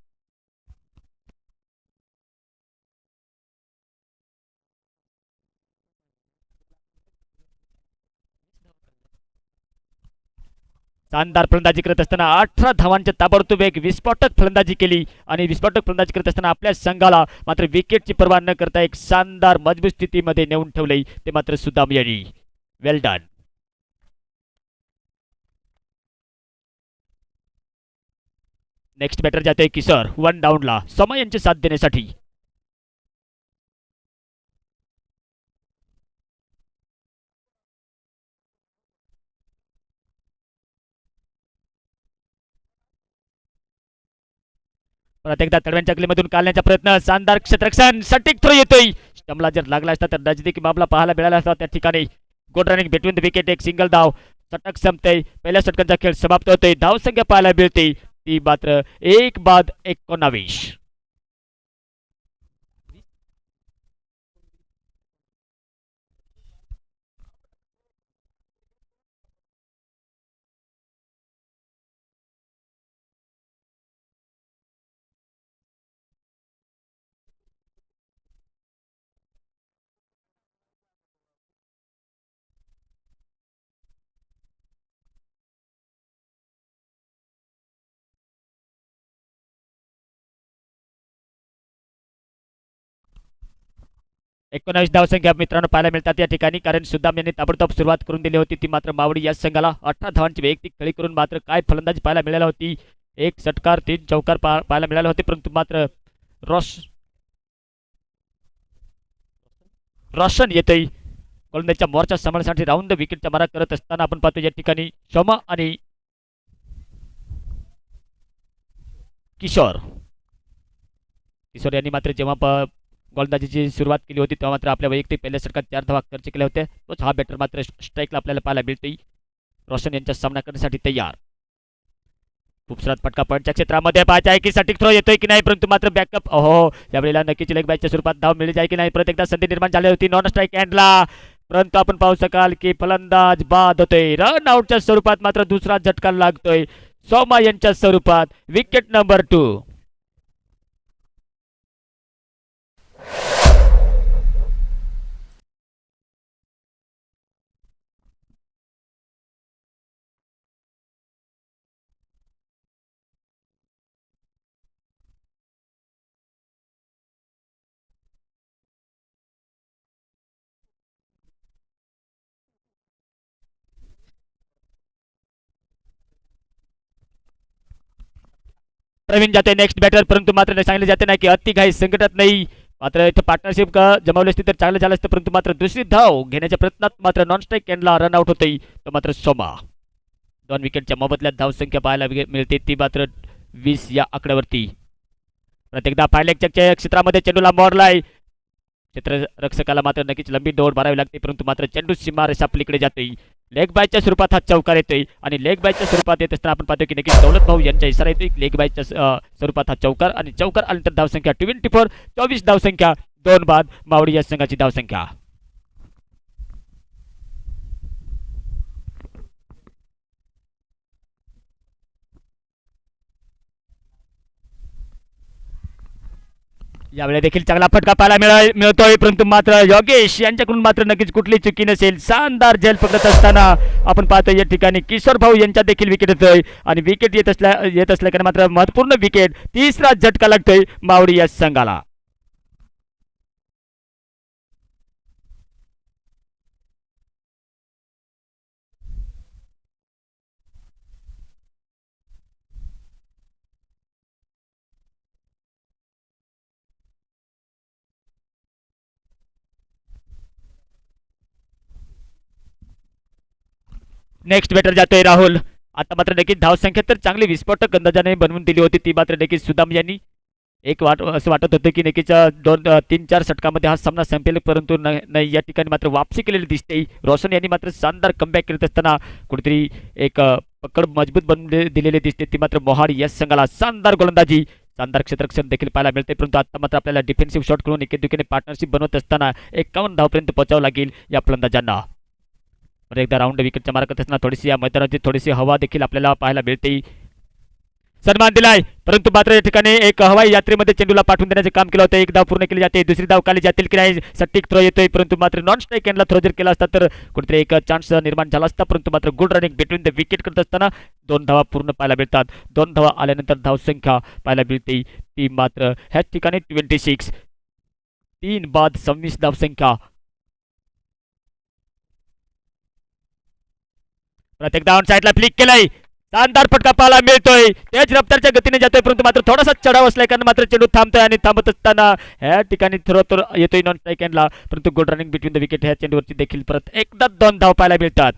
शानदार फलंदाजी करत असताना 18 धावांच्या ताबडतोब एक विस्फोटक फलंदाजी केली आणि विस्फोटक फलंदाजी करत असताना आपल्या संघाला मात्र विकेटची पर्वा न करता एक शानदार मजबूत स्थितीमध्ये नेऊन ठेवले ते मात्र सुदाम यांनी वेल डन नेक्स्ट बॅटर जातोय किशोर वन डाऊनला समय यांची साथ देण्यासाठी परत एकदा तडव्यांच्या गलीमधून काढण्याचा प्रयत्न शानदार क्षेत्ररक्षण सटीक थ्रो येतोय स्टंपला जर लागला असता तर नजदीकी मामला पाहायला मिळाला असता त्या ठिकाणी good running between the wicket एक सिंगल धाव षटक संपतंय पहिल्या षटकांचा खेळ समाप्त होतोय धावसंख्या पाहायला मिळते ती मात्र 1-19 19 धावसंख्या मित्रांनो पाहायला मिळतात या ठिकाणी कारण सुदाम यांनी ताबडतोब सुरुवात करून दिली होती ती मात्र मावडी या संघाला 18 धावांची वैयक्तिक खेळी करून मात्र काय फलंदाजी पाहायला मिळाली होती एक षटकार 3 चौकार पाहायला मिळाले होते परंतु मात्र रोशन येतोय गोलंदाजीच्या मोर्चा सांभाळण्यासाठी राऊंड द विकेटचा मारा करत असताना आपण पाहतो या ठिकाणी शोमा आणि किशोर यांनी मात्र जेव्हा गोलंदाजीची सुरुवात केली होती तेव्हा मात्र आपल्या वैयक्तिक पहिल्या षटकात 4 धावा खर्च केल्या होत्या तोच हा बॅटर मात्र स्ट्राईकला आपल्याला पाहायला मिळतोय रोशन यांचा सामना करण्यासाठी तयार खूपसारात फटका पॉईंटच्या क्षेत्रामध्ये पाहायचा आहे की सटीक थ्रो येतोय की नाही परंतु मात्र बॅकअप ओहो यावेळेला नक्कीच लेग बॅचच्या स्वरूपात धाव मिळली जाईल की नाही परत एकदा संधी निर्माण झाली होती नॉन स्ट्राईक हँडला परंतु आपण पाहू शकाल की फलंदाज बाद होतोय रन आउटच्या स्वरूपात मात्र दुसरा झटका लागतोय सोमा यांच्या स्वरूपात विकेट नंबर 2 प्रवीण जाते नेक्स्ट बॅटर परंतु मात्र सांगितले जाते नाही की अति घाई संकटात नाही मात्र इथे पार्टनरशिप का जमावली असती तर चांगलं झालं असतं परंतु मात्र दुसरी धाव घेण्याच्या प्रयत्नात मात्र नॉन स्ट्राईक कॅनला रन आउट होते तो मात्र सोमा 2 विकेटच्या मोबदल्यात धावसंख्या पाहायला मिळते ती मात्र 20 या आकड्यावरती प्रत्येकदा फायलेगच्या क्षेत्रामध्ये चेंडूला मोडलाय क्षेत्ररक्षकाला मात्र नक्कीच लंबी दौड मारावी लागते परंतु मात्र चेंडू सीमारेषा पलीकडे जातोय लेग बायच्या स्वरूपात हा चौकार येतोय आणि लेग बायच्या स्वरूपात येत असताना आपण पाहतो की नक्कीच दौलत भाऊ यांचा इशारा येतोय लेग बायच्या स्वरूपात हा चौकार आणि चौकार आल्यानंतर धावसंख्या 24 धावसंख्या 2 बाद मावडी या संघाची धावसंख्या यावेळी देखील चांगला फटका पाहायला मिळतोय परंतु मात्र योगेश यांच्याकडून मात्र नक्कीच कुठली चुकी नसेल शानदार झेल पकडत असताना आपण पाहतो या ठिकाणी किशोर भाऊ यांच्या देखील विकेट येतोय आणि विकेट येत असल्याने मात्र महत्वपूर्ण विकेट तिसरा झटका लागतोय मावडी या संघाला नेक्स्ट बॅटर जातोय राहुल आता मात्र नक्कीच धावसंख्या तर चांगली विस्फोटक अंदाजाने बनवून दिली होती ती मात्र नक्कीच सुदाम यांनी एक असं वाटत होतं की नक्कीच 3-4 षटकामध्ये हा सामना संपेल, परंतु नाही, या ठिकाणी मात्र वापसी केलेली दिसते. रोशन यांनी मात्र शानदार कमबॅक करत असताना कुठेतरी एक पकड मजबूत बनवून दिलेली दिसते. ती मात्र मोहाडी या संघाला शानदार गोलंदाजी, शानदार क्षेत्ररक्षण देखील पाहायला मिळते. परंतु आता मात्र आपल्याला डिफेन्सिव्ह शॉट करून एकेदुखेने पार्टनरशिप बनवत असताना 51 धावपर्यंत पोहोचावं लागेल या फलंदाजांना. परत एकदा राऊंड विकेटच्या मार्गात असताना थोडीशी या मैदानाची थोडीशी हवा देखील आपल्याला पाहायला मिळते. सन्मान दिलाय, परंतु मात्र या ठिकाणी एक हवाई यात्रेमध्ये चेंडूला पाठवून देण्याचे काम केलं होतं. एक धाव पूर्ण केली जाते, दुसरी धाव खाली जातील की नाही, सटीक थ्रो येतोय, परंतु मात्र नॉन स्ट्राईक एंडला थ्रो जर केला असता तर कुठेतरी एक चान्स निर्माण झाला असता. परंतु मात्र good running between the wicket करत असताना 2 धावा पूर्ण पाहायला मिळतात. 2 धावा आल्यानंतर धावसंख्या पाहायला मिळते ती मात्र ह्याच ठिकाणी 26. 3 बाद 26 धावसंख्या. प्रत्येक धाव साईडला फ्लिक केलाय, शानदार फटका पाहायला मिळतोय. तेज रफ्तारच्या गतीने जातोय, परंतु मात्र थोडासा चढाव असल्या कारण मात्र चेंडू थांबतोय आणि थांबत असताना ह्या ठिकाणी थ्रो तर येतोय नॉन स्ट्राईक एंडला, परंतु good running between the wicket ह्या चेंडूवरती देखील परत एकदा 2 धाव पाहायला मिळतात.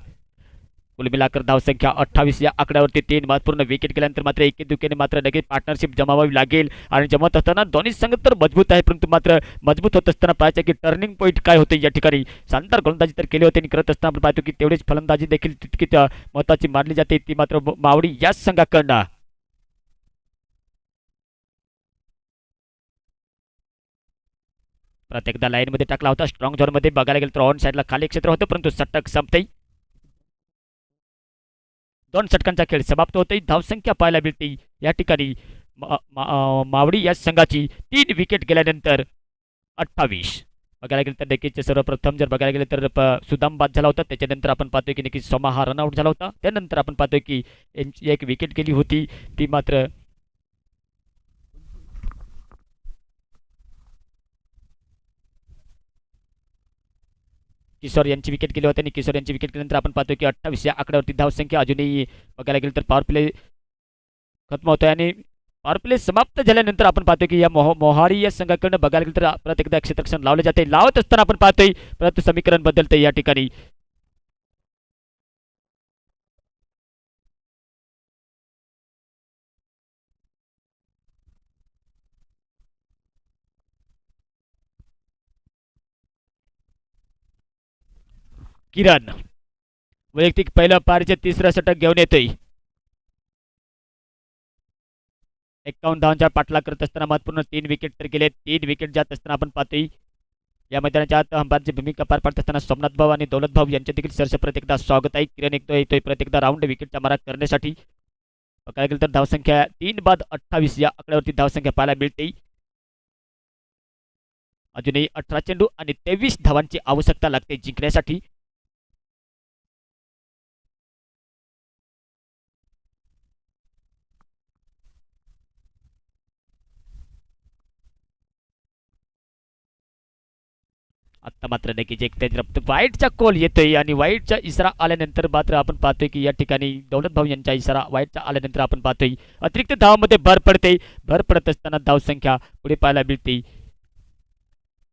कुल मिलाकर धावसंख्या 28 या आकड्यावरती 3 महत्वपूर्ण विकेट केल्यानंतर मात्र एकेदुखेने मात्र लगेच पार्टनरशिप जमावावी लागेल. आणि जमत असताना दोन्ही संघ तर मजबूत आहे, परंतु मात्र मजबूत होत असताना पाहायचं की टर्निंग पॉईंट काय होते या ठिकाणी. शानदार गोलंदाजी तर केली होती आणि करत असताना आपण पाहतो की तेवढीच फलंदाजी देखील तितकीच महत्वाची मानली जाते, ती मात्र मावडी याच संघाकडनं. प्रत्येकदा लाईन मध्ये टाकला होता. स्ट्रॉंग झोन मध्ये बघायला गेलं तर ऑन साईडला खाली क्षेत्र होतं, परंतु षटक संपते. 2 षटकांचा खेळ समाप्त होतोय. धावसंख्या पाहायला मिळते या ठिकाणी मावडी या संघाची 3 विकेट गेल्यानंतर 28. बघायला गेलं तर नक्कीच सर्वप्रथम जर बघायला गेलं तर सुदाम बाद झाला होता. त्याच्यानंतर आपण पाहतोय की नक्कीच सोमा हा रनआउट झाला होता. त्यानंतर आपण पाहतोय की एक विकेट गेली होती, ती मात्र किशोर यांची विकेट गेली होती आणि किशोर यांची विकेट केल्यानंतर आपण पाहतोय की 28 या आकड्यावरती धावसंख्या अजूनही बघायला गेलं तर पॉवर प्ले खत्म होतोय आणि पॉवर प्ले समाप्त झाल्यानंतर आपण पाहतोय की या मोहारी या संघाकडनं बघायला गेलं तर परत एकदा क्षेत्ररक्षण लावले जाते. लावत असताना आपण पाहतोय परत समीकरण बदलतंय या ठिकाणी. किरण वैयक्तिक पहिलं पारीचे 3रं षटक घेऊन येतोय. 51 धावांच्या पाठलाग करत असताना महत्वपूर्ण 3 विकेट तर गेले. 3 विकेट जात असताना आपण पाहतोय या मैदानाच्या आत अंपायरची भूमिका पार पाडत असताना सोमनाथ भाऊ आणि दौलत भाऊ यांचे देखील सरस प्रत्येकदा स्वागत आहे. किरण येतोय प्रत्येकदा राऊंड विकेटचा मारा करण्यासाठी. बघायला गेलं तर धावसंख्या 3 बाद 28 या आकड्यावरती धावसंख्या पाहायला मिळते. अजूनही 18 चेंडू आणि 23 धावांची आवश्यकता लागते जिंकण्यासाठी. आता मात्र नक्कीच एक त्याच्या वाईटचा कॉल येतोय आणि वाईटचा इशारा आल्यानंतर मात्र आपण पाहतोय की या ठिकाणी दौलत भाऊ यांचा इशारा वाईटचा आल्यानंतर आपण पाहतोय अतिरिक्त धावामध्ये भर पडते. भर पडत असताना धावसंख्या पुढे पाहायला मिळते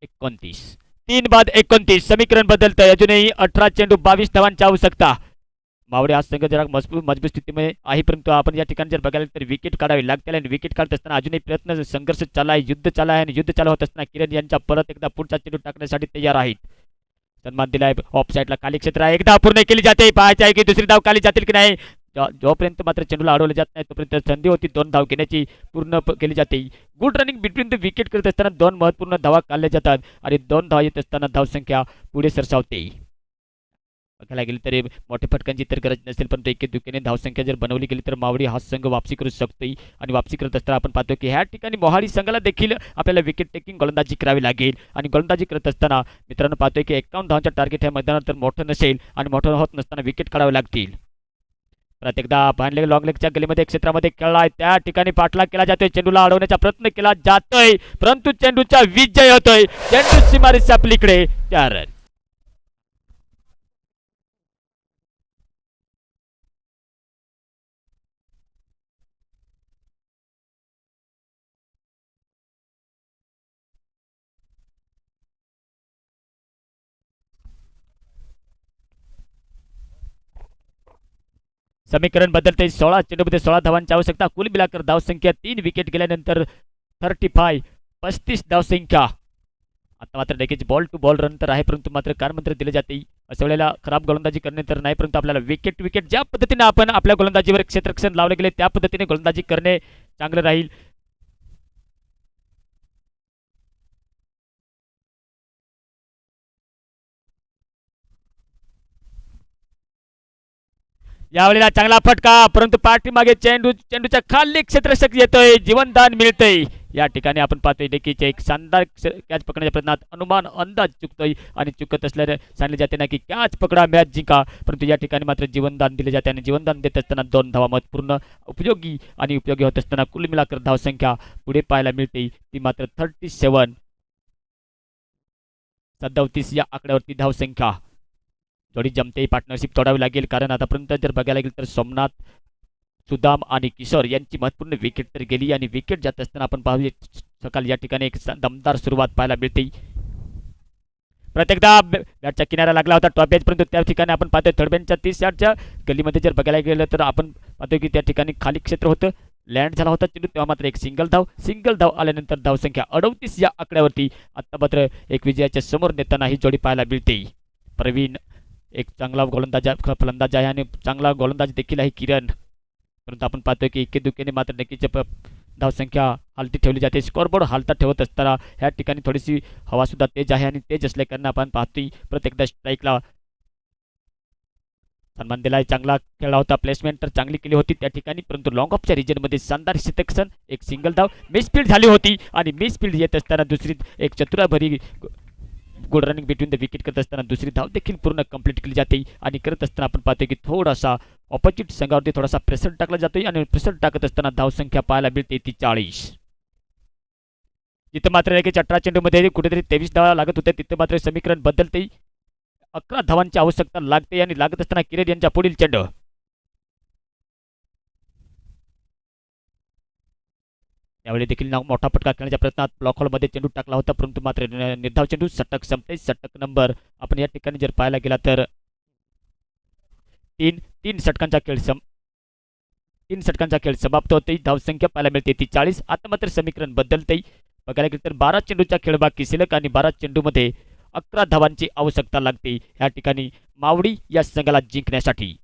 29. 3 बाद 29 समीकरण बदलतंय. अजूनही 18 चेंडू 22 धावांची आवश्यकता. मावळे हा संघ जरा मजबूत स्थितीमध्ये आहे, परंतु आपण या ठिकाणी जर बघायला तर विकेट काढावी लागते आणि विकेट काढत असताना अजूनही प्रयत्न संघर्ष चालला आहे, युद्ध चालला आहे आणि युद्ध चालू होत असताना किरण यांच्या परत एकदा पुढचा चेंडू टाकण्यासाठी तयार आहेत. सन्मान दिलाय ऑफ साईडला खाली क्षेत्र आहे. एकदा पूर्ण केली जाते. पाहायचे आहे की दुसरी धाव खाली जातील की नाही. जोपर्यंत मात्र चेंडूला अडवलं जात नाही तोपर्यंत संधी होती 2 धाव घेण्याची पूर्ण केली जाते. Good running between the wicket करत असताना 2 महत्वपूर्ण धावा काढल्या जातात आणि 2 धावा येत असताना धावसंख्या पुढे सरसावते. बघायला गेली तरी मोठ्या फटकांची तर गरज नसेल, पण एके दुखेने धावसंख्या जर बनवली गेली तर मावडी हा संघ वापसी करू शकतोय. आणि वापसी करत असताना आपण पाहतो की ह्या ठिकाणी मोहाडी संघाला देखील आपल्याला विकेट टेकिंग गोलंदाजी करावी लागेल. आणि गोलंदाजी करत असताना मित्रांनो पाहतोय की 51 धावांचा टार्गेट ह्या मैदानात तर मोठं नसेल आणि मोठं होत नसताना विकेट काढावे लागतील. प्रत्येकदा बांधले लॉंग लेगच्या गलीमध्ये क्षेत्रामध्ये खेळलाय त्या ठिकाणी पाठलाग केला जातोय. चेंडूला अडवण्याचा प्रयत्न केला जातोय, परंतु चेंडूचा विजय होतोय. चेंडू सीमारेषेच्या पलीकडे 4 रन. समीकरण बदलते. 16 चेंडूमध्ये 16 धावांची आवश्यकता. कुल मिलाकर धावसंख्या 3 विकेट गेल्यानंतर 35 धावसंख्या. आता मात्र नक्कीच बॉल टू बॉल रन तर आहे, परंतु मात्र काय मंत्र दिले जाते अशा वेळेला खराब गोलंदाजी करणे तर नाही, परंतु आपल्याला विकेट विकेट ज्या पद्धतीने आपण आपल्या गोलंदाजीवर क्षेत्ररक्षण लावले गेले त्या पद्धतीने गोलंदाजी करणे चांगलं राहील. यावेळेला चांगला फटका, परंतु पाठीमागे चेंडूच्या खाली क्षेत्ररक्षक येतोय, जीवनदान मिळतंय. या ठिकाणी आपण पाहतोय डेकीचे एक शानदार कॅच पकडण्याच्या प्रयत्नात अनुमान अंदाज चुकतोय आणि चुकत असल्याने सांगले जाते ना की कॅच पकडा मॅच जिंका, परंतु या ठिकाणी मात्र जीवनदान दिले जाते आणि जीवनदान देत असताना 2 धावा महत्त्वपूर्ण उपयोगी होत असताना कुल मिलाकर धावसंख्या पुढे पाहायला मिळते ती मात्र 37 या आकड्यावरती धावसंख्या. थोडी जमते, पार्टनरशिप तोडावी लागेल, कारण आतापर्यंत जर बघायला गेलं तर सोमनाथ, सुदाम आणि किशोर यांची महत्त्वपूर्ण विकेट तर गेली आणि विकेट जात असताना आपण पाहूया सकाळी या ठिकाणी एक दमदार सुरुवात पाहायला मिळते. प्रत्येकदा बॅटच्या किनारा लागला होता टॉप बॅच, परंतु त्या ठिकाणी आपण पाहतोय थर्ड बॅचच्या 30 यार्डच्या गलीमध्ये जर बघायला गेलं तर आपण पाहतोय की त्या ठिकाणी खाली क्षेत्र होतं, लँड झाला होता चेंडू, तेव्हा मात्र एक सिंगल धाव आल्यानंतर धावसंख्या 38 या आकड्यावरती आता मात्र एक विजयाच्या समोर नेताना ही जोडी पाहायला मिळते. प्रवीण एक चांगला फलंदाज आहे आणि चांगला गोलंदाज देखील आहे किरण, परंतु आपण पाहतोय की इके दुकेने मात्र नक्कीच धावसंख्या हालती ठेवली जाते. स्कोअरबोर्ड हालता ठेवत असताना ह्या ठिकाणी थोडीशी हवा सुद्धा तेज आहे आणि तेज असल्याकारणे आपण पाहतोय प्रत्येकदा स्ट्राईकला सन्मान दिला. चांगला खेळला होता, प्लेसमेंट तर चांगली केली होती त्या ठिकाणी, परंतु लॉंग ऑफच्या रिजनमध्ये शानदार शतकसन एक सिंगल धाव मिसफील्ड झाली होती आणि मिसफील्ड येत असताना दुसरी एक चतुराभरी good running between the wicket करत असताना दुसरी धाव देखील पूर्ण कंप्लीट केली जाते आणि करत असताना आपण पाहतोय की थोडासा ऑपोजिट संघावरती थोडासा प्रेशर टाकला जातोय आणि प्रेशर टाकत असताना धावसंख्या पाहायला मिळते ती 40. जिथं मात्र 18 चेंडूमध्ये कुठेतरी 23 धावा लागत होत्या तिथं मात्र समीकरण बदलते, 11 धावांची आवश्यकता लागते आणि लागत असताना किरण यांच्या पुढील चेंडू त्यावेळी देखील मोठा फटका खेळण्याच्या प्रयत्नात ब्लॉक हॉलमध्ये चेंडू टाकला होता, परंतु मात्र निर्धाव चेंडू षटक संपते. षटक नंबर आपण या ठिकाणी जर पाहायला गेला तर तीन षटकांचा खेळ समाप्त होते. धावसंख्या पाहायला मिळते ती 40. आता मात्र समीकरण बदलते, बघायला गेलं तर 12 चेंडूचा खेळ बाकी शिल्लक आणि 12 चेंडूमध्ये 11 धावांची आवश्यकता लागते या ठिकाणी मावडी या संघाला जिंकण्यासाठी.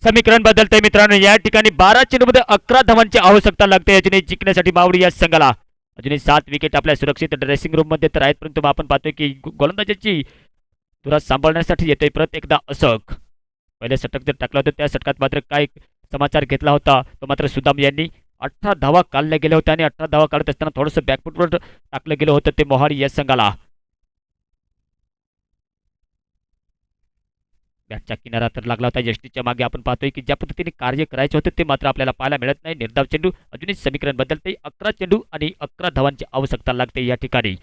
समीकरण बदलतंय मित्रांनो, या ठिकाणी 12 चेंडूमध्ये 11 धावांची आवश्यकता लागते अजूनही जिंकण्यासाठी मावडी या संघाला. अजूनही 7 विकेट आपल्या सुरक्षित ड्रेसिंग रूम मध्ये तर आहेत, परंतु आपण पाहतोय की गोलंदाजाची धुरा सांभाळण्यासाठी येतोय प्रत्येकदा अशोक. पहिले षटक जर टाकलं होतं त्या षटकात मात्र काय समाचार घेतला होता तो मात्र सुदाम यांनी 18 धावा काढल्या गेल्या होत्या आणि 18 धावा काढत असताना थोडंसं बॅकफुटवर टाकलं गेलं होतं ते मोहाडी या संघाला. बॅटच्या किनारा तर लागला होता यष्टीच्या मागे. आपण पाहतोय की ज्या पद्धतीने कार्य करायचे होते ते मात्र आपल्याला पाहायला मिळत नाही. निर्धाव चेंडू अजूनही समीकरण बदलते, 11 चेंडू आणि 11 धावांची आवश्यकता लागते या ठिकाणी.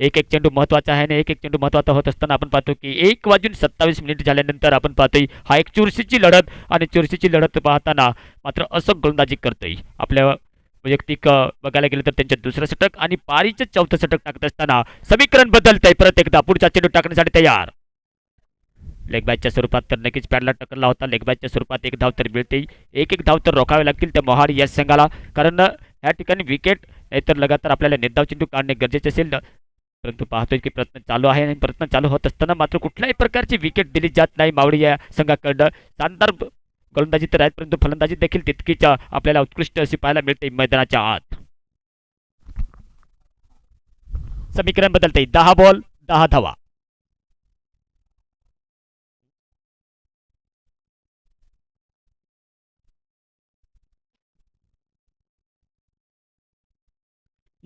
एक चेंडू महत्वाचा आहे आणि एक चेंडू महत्वाचा होत असताना आपण पाहतो की 1:27 झाल्यानंतर आपण पाहतोय हा एक चुरशीची लढत आणि चुरशीची लढत पाहताना मात्र अशोक गोलंदाजी करतोय. आपल्या वैयक्तिक बघायला गेलं तर त्यांचे दुसरं षटक आणि पारीचे 4थं षटक टाकत असताना समीकरण बदलतंय, परत एकदा पुढचा चेंडू टाकण्यासाठी तयार. लेग बॅचच्या स्वरूपात तर नक्कीच पॅडला टक्करला होता. लेग बॅचच्या स्वरूपात एक धाव तर मिळते, एक धाव तर रोखावे लागतील त्या मोहाडी या संघाला, कारण या ठिकाणी विकेट नाहीतर लगातार आपल्याला निर्धाव चेंडू काढणे गरजेचे असेल. परंतु पाहतोय की प्रयत्न चालू आहे आणि प्रयत्न चालू होत असताना मात्र कुठल्याही प्रकारची विकेट दिली जात नाही मावडी या संघाकडं. शानदार गोलंदाजी तर आहेत, परंतु फलंदाजी देखील तितकीच आपल्याला उत्कृष्ट अशी पाहायला मिळते मैदानाच्या आत. समीकरण बदलते, 10 बॉल 10 धावा.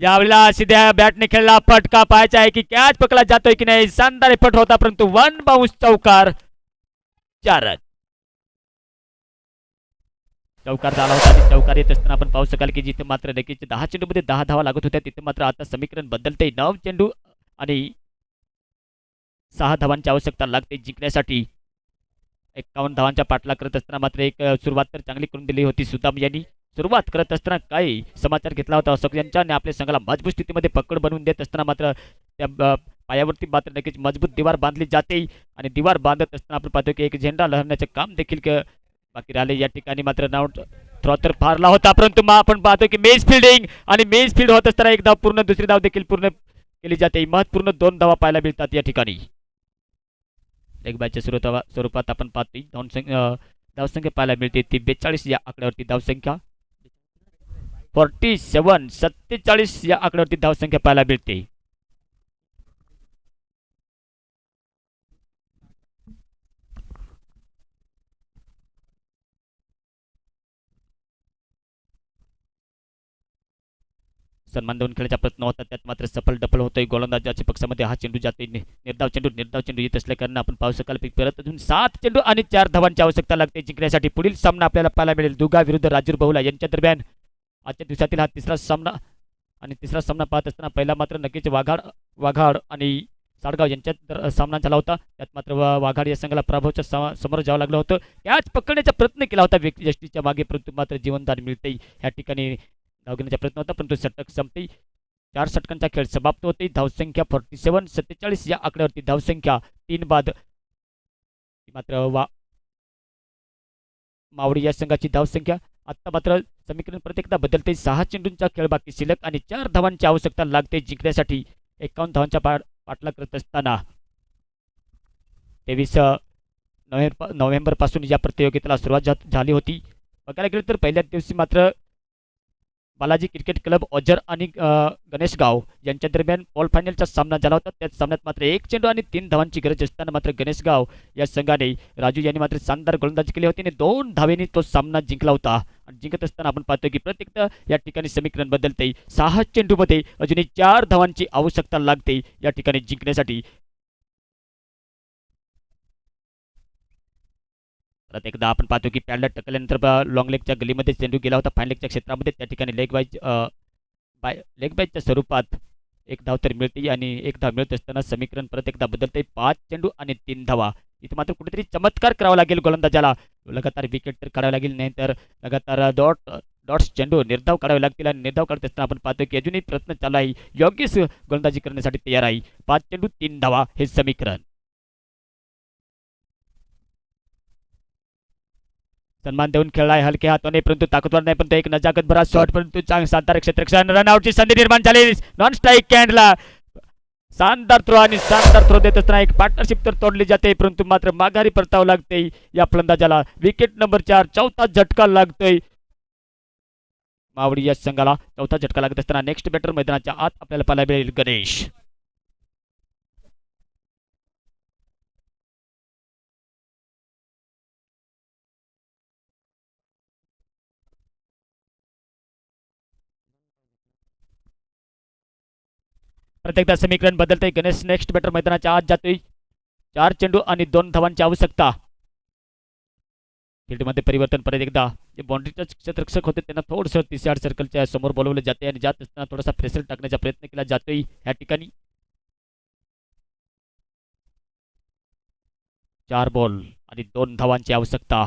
यावेळेला सिध्या बॅटने खेळला फटका पाहायचा आहे की कॅच पकडला जातोय की नाही. शानदार फट होता, परंतु 1 बाउन्स चौकार 4 रन. चौकार झाला होता आणि चौकार येत असताना आपण पाहू शकाल की जिथे मात्र नक्कीच 10 चेंडूमध्ये 10 धावा लागत होत्या तिथे मात्र आता समीकरण बदलते 9 चेंडू आणि 6 धावांची आवश्यकता लागते जिंकण्यासाठी. 51 धावांच्या पाठला करत असताना मात्र एक सुरुवात तर चांगली करून दिली होती सुदाम यांनी. सुरुवात करत असताना काही समाचार घेतला होता अशोक यांच्या आणि आपल्या संघाला मजबूत स्थितीमध्ये पकड बनवून देत असताना मात्र त्या पायावरती मात्र नक्कीच मजबूत दिवार बांधली जाते आणि दिवार बांधत असताना आपण पाहतो की एक झेंडा लहरण्याचे काम देखील बाकी राहिले. या ठिकाणी मात्र नाउट थ्रो तर फारला होता परंतु आपण पाहतो की मेस फिल्डिंग आणि मेस फील्ड होत असताना एक धाव पूर्ण दुसरी धाव देखील पूर्ण केली जाते. महत्वपूर्ण 2 धावा पाहायला मिळतात या ठिकाणी. एक बॅचच्या स्वरूपात आपण पाहतो धावसंख्या पाहायला मिळते ती 42 या आकड्यावरती धावसंख्या 47 या आकड्यावरती धावसंख्या पाहायला मिळते. सन्मान देऊन खेळायचा प्रयत्न होता त्यात मात्र सफल डबल होतोय गोलंदाजाच्या पक्षामध्ये. हा चेंडू जातोय निर्धाव चेंडू येत असल्या कारण आपण पाहू शकाल परत अजून 7 चेंडू आणि 4 धावांची आवश्यकता लागते जिंकण्यासाठी. पुढील सामना आपल्याला पाहायला मिळेल दुगा विरुद्ध राजूर बहुला यांच्या दरम्यान. आजच्या दिवसातील हा तिसरा सामना पाहत असताना पहिला मात्र नक्कीच वाघाड आणि साडगाव यांच्यात सामना झाला होता. त्यात मात्र वाघाड या संघाला पराभवाच्या समोर जावं लागलं होतं. कॅच पकडण्याचा प्रयत्न केला होता व्यक्ती यष्टीच्या मागे परंतु मात्र जीवनदान मिळते. ह्या ठिकाणी धाव घेण्याचा प्रयत्न होता परंतु षटक संपते. 4 षटकांचा खेळ समाप्त होते. धावसंख्या 47 या आकड्यावरती धावसंख्या 3 बाद. मात्र मावडी या संघाची धावसंख्या आता मात्र समीकरण प्रत्येकदा बदलते. 6 चेंडूंचा खेळ बाकी शिल्लक आणि 4 धावांची आवश्यकता लागते जिंकण्यासाठी. 51 धावांच्या पाठला करत असताना 23 नोव्हेंबर पासून या प्रतियोगितेला सुरुवात झाली होती. बघायला गेलं तर पहिल्याच दिवशी मात्र बालाजी क्रिकेट क्लब ओझर आणि गणेशगाव यांच्या दरम्यान क्वार्टर फायनलचा सामना झाला होता. त्याच सामन्यात मात्र 1 चेंडू आणि 3 धावांची गरज असताना मात्र गणेशगाव या संघाने राजू यांनी मात्र शानदार गोलंदाजी केली होती आणि 2 धावेने तो सामना जिंकला होता. आणि जिंकत असताना आपण पाहतो की प्रत्येकदा या ठिकाणी समीकरण बदलते. 6 चेंडूमध्ये अजूनही 4 धावांची आवश्यकता लागते या ठिकाणी जिंकण्यासाठी. परत एकदा आपण पाहतो की पॅडला टकल्यानंतर लॉंग लेगच्या गलीमध्ये चेंडू गेला होता फाईन लेगच्या क्षेत्रामध्ये. त्या ठिकाणी लेग बायच्या स्वरूपात 1 धाव तर मिळते आणि 1 धाव मिळत असताना समीकरण परत एकदा बदलते. 5 चेंडू आणि 3 धावा. इथे मात्र कुठेतरी चमत्कार करावा लागेल गोलंदाजाला. लगातार विकेट तर काढावे लागेल नाही तर लगातार डॉट्स चेंडू निर्धाव काढावे लागतील आणि निर्धाव काढत असताना आपण पाहतो की अजूनही प्रयत्न चालू आहे. योग्य गोलंदाजी करण्यासाठी तयार आहे. 5 चेंडू 3 धावा हे समीकरण. सन्मान देऊन खेळलाय हलक्या हाताने परंतु ताकदवर नाही पण एक नजाकत भरा शॉट परंतु शानदार क्षेत्ररक्षण रनआउटची संधी निर्माण झाली. नॉन स्ट्राईक कॅन्डला शानदार थ्रो देत असताना एक पार्टनरशिप तर तोडली जाते परंतु मात्र माघारी परतावं लागते या फलंदाजाला. विकेट नंबर 4 चौथा झटका लागतोय मावडी या संघाला. चौथा झटका लागत असताना नेक्स्ट बॅटर मैदानाच्या आत आपल्याला पाहायला मिळेल गणेश. प्रत्येकदा समीकरण बदलते. गणेश नेक्स्ट बॅटर मैदानाच्या आत जातोय. 4 चेंडू आणि 2 धावांची आवश्यकता. फील्डमध्ये परिवर्तन परत एकदा जे बाउंड्रीचे क्षेत्ररक्षक होते त्यांना थोडंसं 30 यार्ड सर्कलच्या समोर बोलवले जाते आणि जात असताना थोडासा प्रेशर टाकण्याचा प्रयत्न केला जातोय ह्या ठिकाणी. 4 बॉल आणि 2 धावांची आवश्यकता.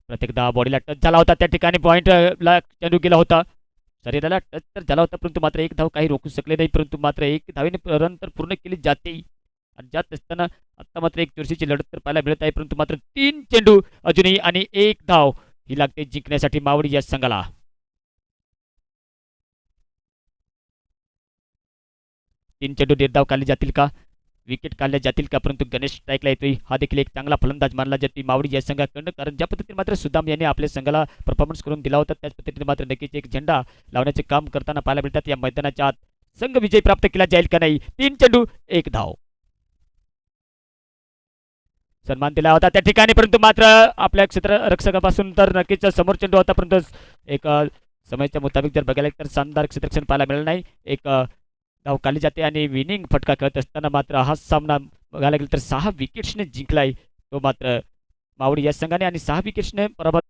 प्रत्येकदा बॉडीला टच झाला होता त्या ठिकाणी पॉइंटला चेंडू गेला होता. शरीराला टच तर झाला होता परंतु मात्र 1 धाव काही रोखू शकले नाही परंतु मात्र 1 धावेने रन तर पूर्ण केली जाते. आणि जात असताना आता मात्र एक चुरशीची लढत तर पाहायला मिळत आहे परंतु मात्र 3 चेंडू अजूनही आणि 1 धाव ही लागते जिंकण्यासाठी मावडी या संघाला. 3 चेंडू निर्धाव काढले जातील का विकेट काढल्या जातील का परंतु गणेश स्ट्राईकला येतोय. हा देखील एक चांगला फलंदाज मानला जातो मावडी या संघाकडनं कारण ज्या पद्धतीने मात्र सुदाम यांनी आपल्या संघाला परफॉर्मन्स करून दिला होता त्याच पद्धतीने मात्र नक्कीच एक झेंडा लावण्याचे काम करताना पाहायला मिळतात. या मैदानाच्या आत संघ विजय प्राप्त केला जाईल का नाही. 3 चेंडू 1 धाव. सन्मान दिला होता त्या ठिकाणी परंतु मात्र आपल्या क्षेत्ररक्षकापासून तर नक्कीच समोर चेंडू होता परंतु एक समयाच्या मुताबिक जर बघायला तर शानदार क्षेत्ररक्षण पाहायला मिळालं नाही. एक धाव काढली जाते आणि विनिंग फटका खेळत असताना मात्र हा सामना बघायला गेला तर 6 विकेट्सने जिंकलाय तो मात्र मावडी या संघाने आणि 6 विकेट्सने पराभूत